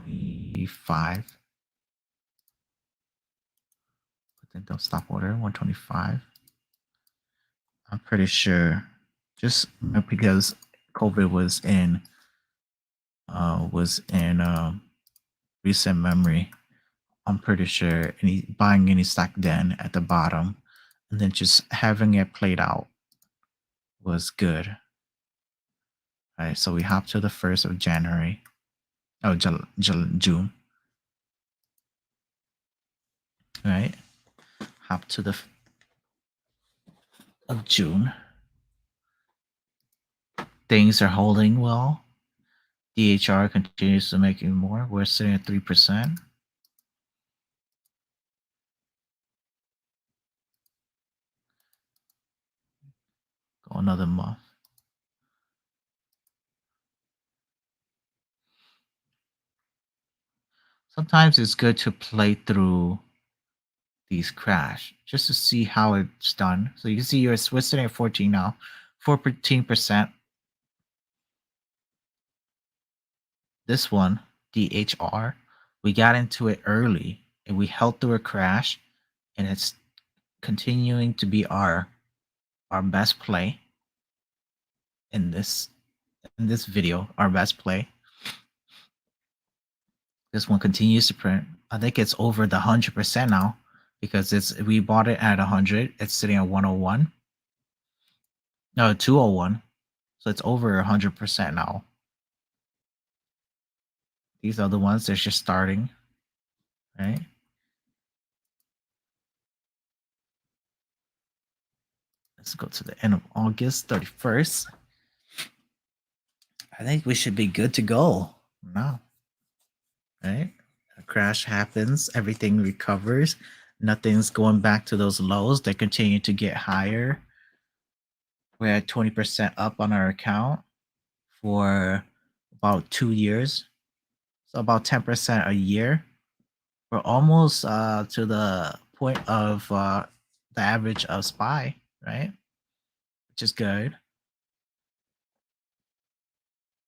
25. But then don't stop order 125. I'm pretty sure, just because COVID was in recent memory. I'm pretty sure buying any stock then at the bottom, and then just having it played out was good. All right, so we hop to the 1st of January. Oh, June. All right, hop to the of June. Things are holding well. DHR continues to make even more. We're sitting at 3%. Go another month. Sometimes it's good to play through these crash just to see how it's done. So you can see we're sitting at 14 now, 14%. This one, DHR, we got into it early and we held through a crash, and it's continuing to be our best play in this in this video, our best play. This one continues to print. I think it's over the 100% now because we bought it at 100. It's sitting at 101. No, 201. So it's over 100% now. These are the ones that's just starting, right? Let's go to the end of August 31st. I think we should be good to go now, right? A crash happens, everything recovers, nothing's going back to those lows. They continue to get higher. We're at 20% up on our account for about 2 years, so about 10% a year. We're almost to the point of the average of SPY, right? Which is good.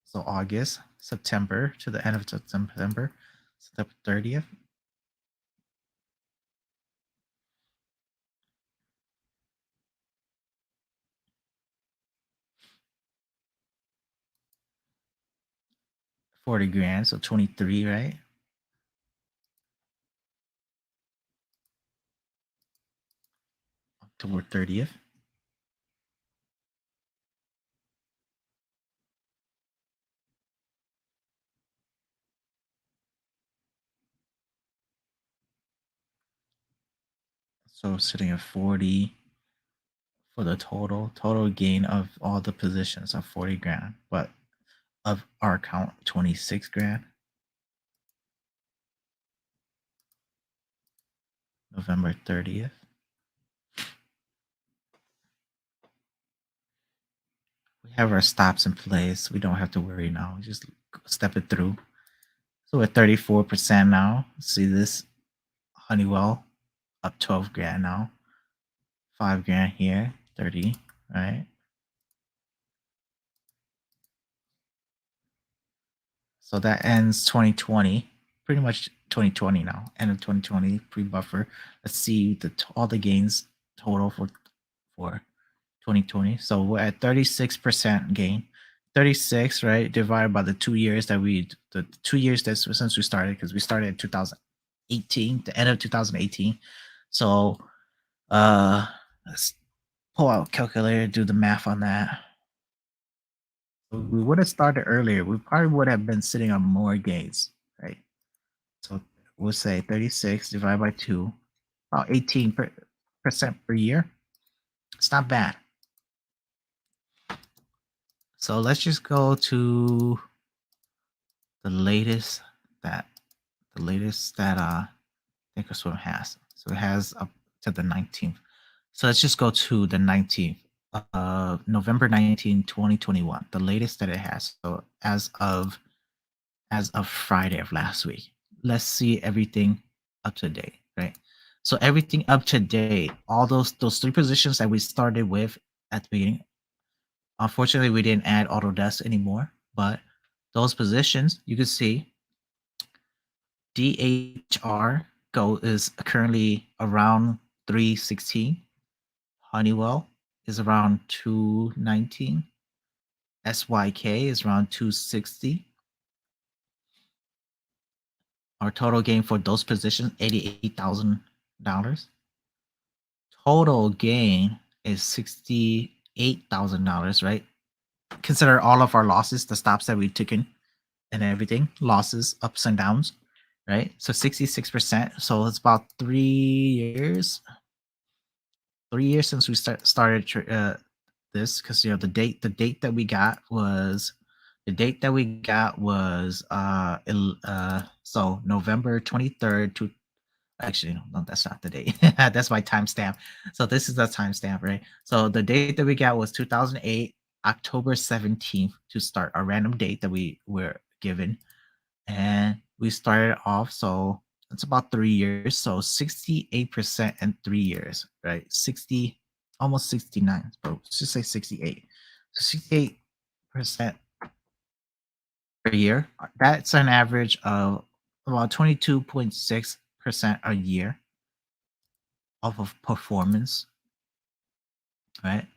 So August, September, to the end of September, September 30th. $40,000, so 23, right? October 30th. So sitting at 40 for the total gain of all the positions of 40 grand, but of our account 26 grand. November 30th. We have our stops in place. We don't have to worry now. Just step it through. So we're 34% now. See this Honeywell up 12 grand now. 5 grand here, 30, right? So that ends 2020, pretty much 2020 now. End of 2020 pre-buffer. Let's see all the gains total for 2020. So we're at 36% gain. 36, right? Divided by the 2 years that the 2 years that since we started, because we started in 2018, the end of 2018. So let's pull out a calculator, do the math on that. We would have started earlier. We probably would have been sitting on more gains, right? So we'll say 36 divided by 2, about 18% per year. It's not bad. So let's just go to the latest that Thinkorswim has. So it has up to the 19th. So let's just go to the 19th, November 19, 2021, the latest that it has. So as of Friday of last week. Let's see everything up to date, right? So everything up to date, all those 3 positions that we started with at the beginning. Unfortunately, we didn't add Autodesk anymore, but those positions you can see DHR is currently around 316. Honeywell is around 219. SYK is around 260. Our total gain for those positions, $88,000. Total gain is $68,000, right? Consider all of our losses, the stops that we took in and everything, losses, ups and downs, right? So 66%. So it's about 3 years. 3 years since we started this, because the date that we got was so November 23rd to actually no, that's not the date. That's my timestamp. So this is the timestamp, right? So the date that we got was 2008 October 17th to start our random date that we were given, and we started off. So it's about 3 years. So 68% in 3 years, right? 60, almost 69, but let's just say 68. So 68% per year. That's an average of about 22.6% a year off of performance, right?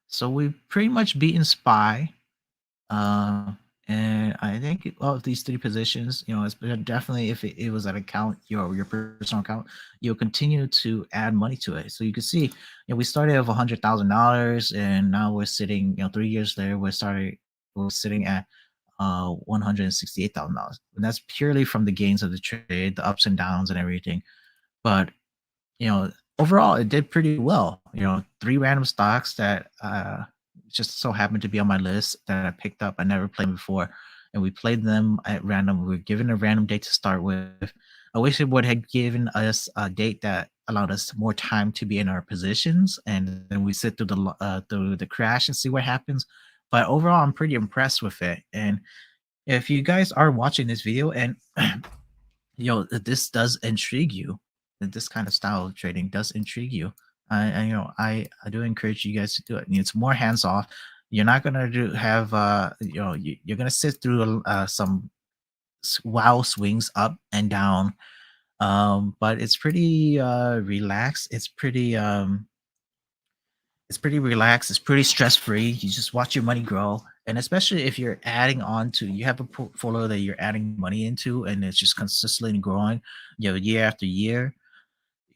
So we've pretty much beaten SPY. Uh, and I think of these three positions, it's definitely if it was an account, your personal account, you'll continue to add money to it. So you can see, we started with $100,000, and now we're sitting, 3 years later, we're sitting at $168,000, and that's purely from the gains of the trade, the ups and downs, and everything. But overall, it did pretty well. Three random stocks that just so happened to be on my list that I picked up. I never played before, and we played them at random. We were given a random date to start with. I wish it would have given us a date that allowed us more time to be in our positions, and then we sit through the crash and see what happens. But overall, I'm pretty impressed with it. And if you guys are watching this video and this does intrigue you, that this kind of style of trading does intrigue you, I do encourage you guys to do it. It's more hands off. You're not gonna do have you're gonna sit through some wow swings up and down, but it's pretty relaxed. It's pretty relaxed. It's pretty stress free. You just watch your money grow. And especially if you're adding on to, you have a portfolio that you're adding money into, and it's just consistently growing, year after year.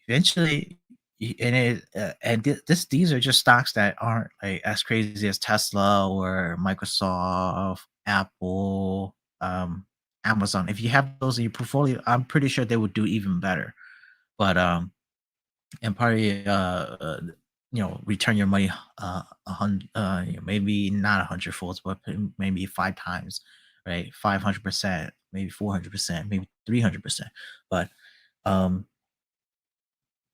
Eventually, these are just stocks that aren't like as crazy as Tesla or Microsoft, Apple, Amazon. If you have those in your portfolio, I'm pretty sure they would do even better. But and probably return your money a hundred, maybe not 100 folds, but maybe 5 times, right? 500%, maybe 400%, maybe 300%. But um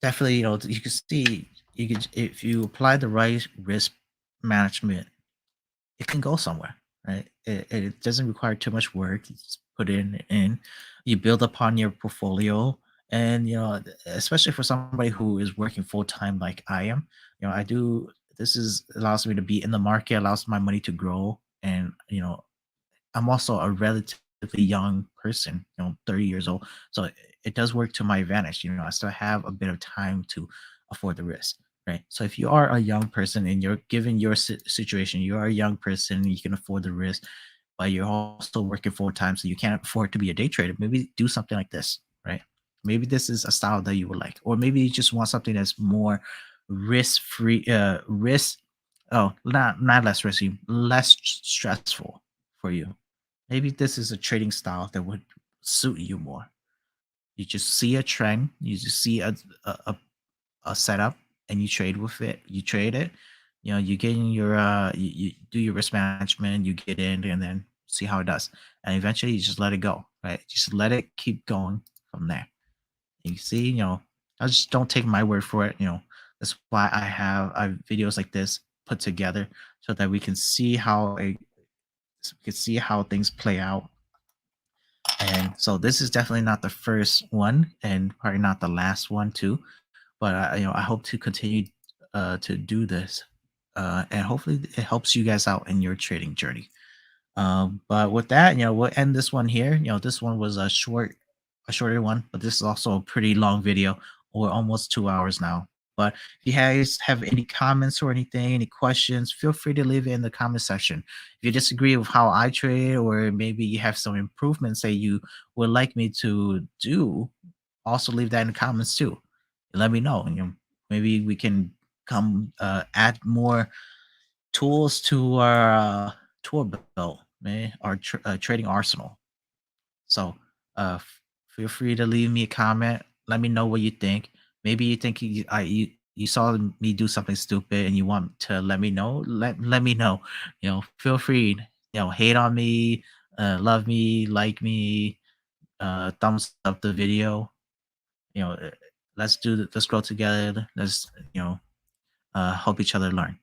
definitely, you can see, you can, if you apply the right risk management, it can go somewhere, right? It doesn't require too much work. You just put in, you build upon your portfolio, and especially for somebody who is working full time like I am, I do. This is allows me to be in the market, allows my money to grow, and I'm also a relatively young person, 30 years old. So it does work to my advantage. I still have a bit of time to afford the risk, right? So if you are a young person and you're given your situation, you are a young person, you can afford the risk, but you're also working full time, so you can't afford to be a day trader. Maybe do something like this, right? Maybe this is a style that you would like, or maybe you just want something that's more risk free, not less risky, less stressful for you. Maybe this is a trading style that would suit you more. You just see a trend, you just see a setup, and you trade with it. You trade it. You get in your you do your risk management, you get in and then see how it does. And eventually you just let it go, right? Just let it keep going from there. You see, I just don't take my word for it. That's why I have videos like this put together so that we can see how things play out. And so this is definitely not the first one, and probably not the last one too. But I hope to continue to do this, and hopefully it helps you guys out in your trading journey. But with that, we'll end this one here. This one was a shorter one, but this is also a pretty long video. We're almost 2 hours now. But if you guys have any comments or anything, any questions, feel free to leave it in the comment section. If you disagree with how I trade, or maybe you have some improvements that you would like me to do, also leave that in the comments too. Let me know. Maybe we can come add more tools to our tool belt, man, our trading arsenal. So feel free to leave me a comment. Let me know what you think. Maybe you think you saw me do something stupid and you want to let me know. Let me know. Feel free. Hate on me, love me, like me, thumbs up the video. You know, uh, let's grow together. Let's help each other learn.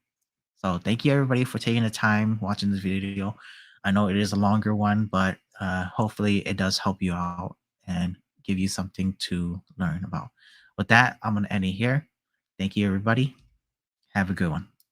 So thank you everybody for taking the time watching this video. I know it is a longer one, but hopefully it does help you out and give you something to learn about. With that, I'm gonna end it here. Thank you everybody. Have a good one.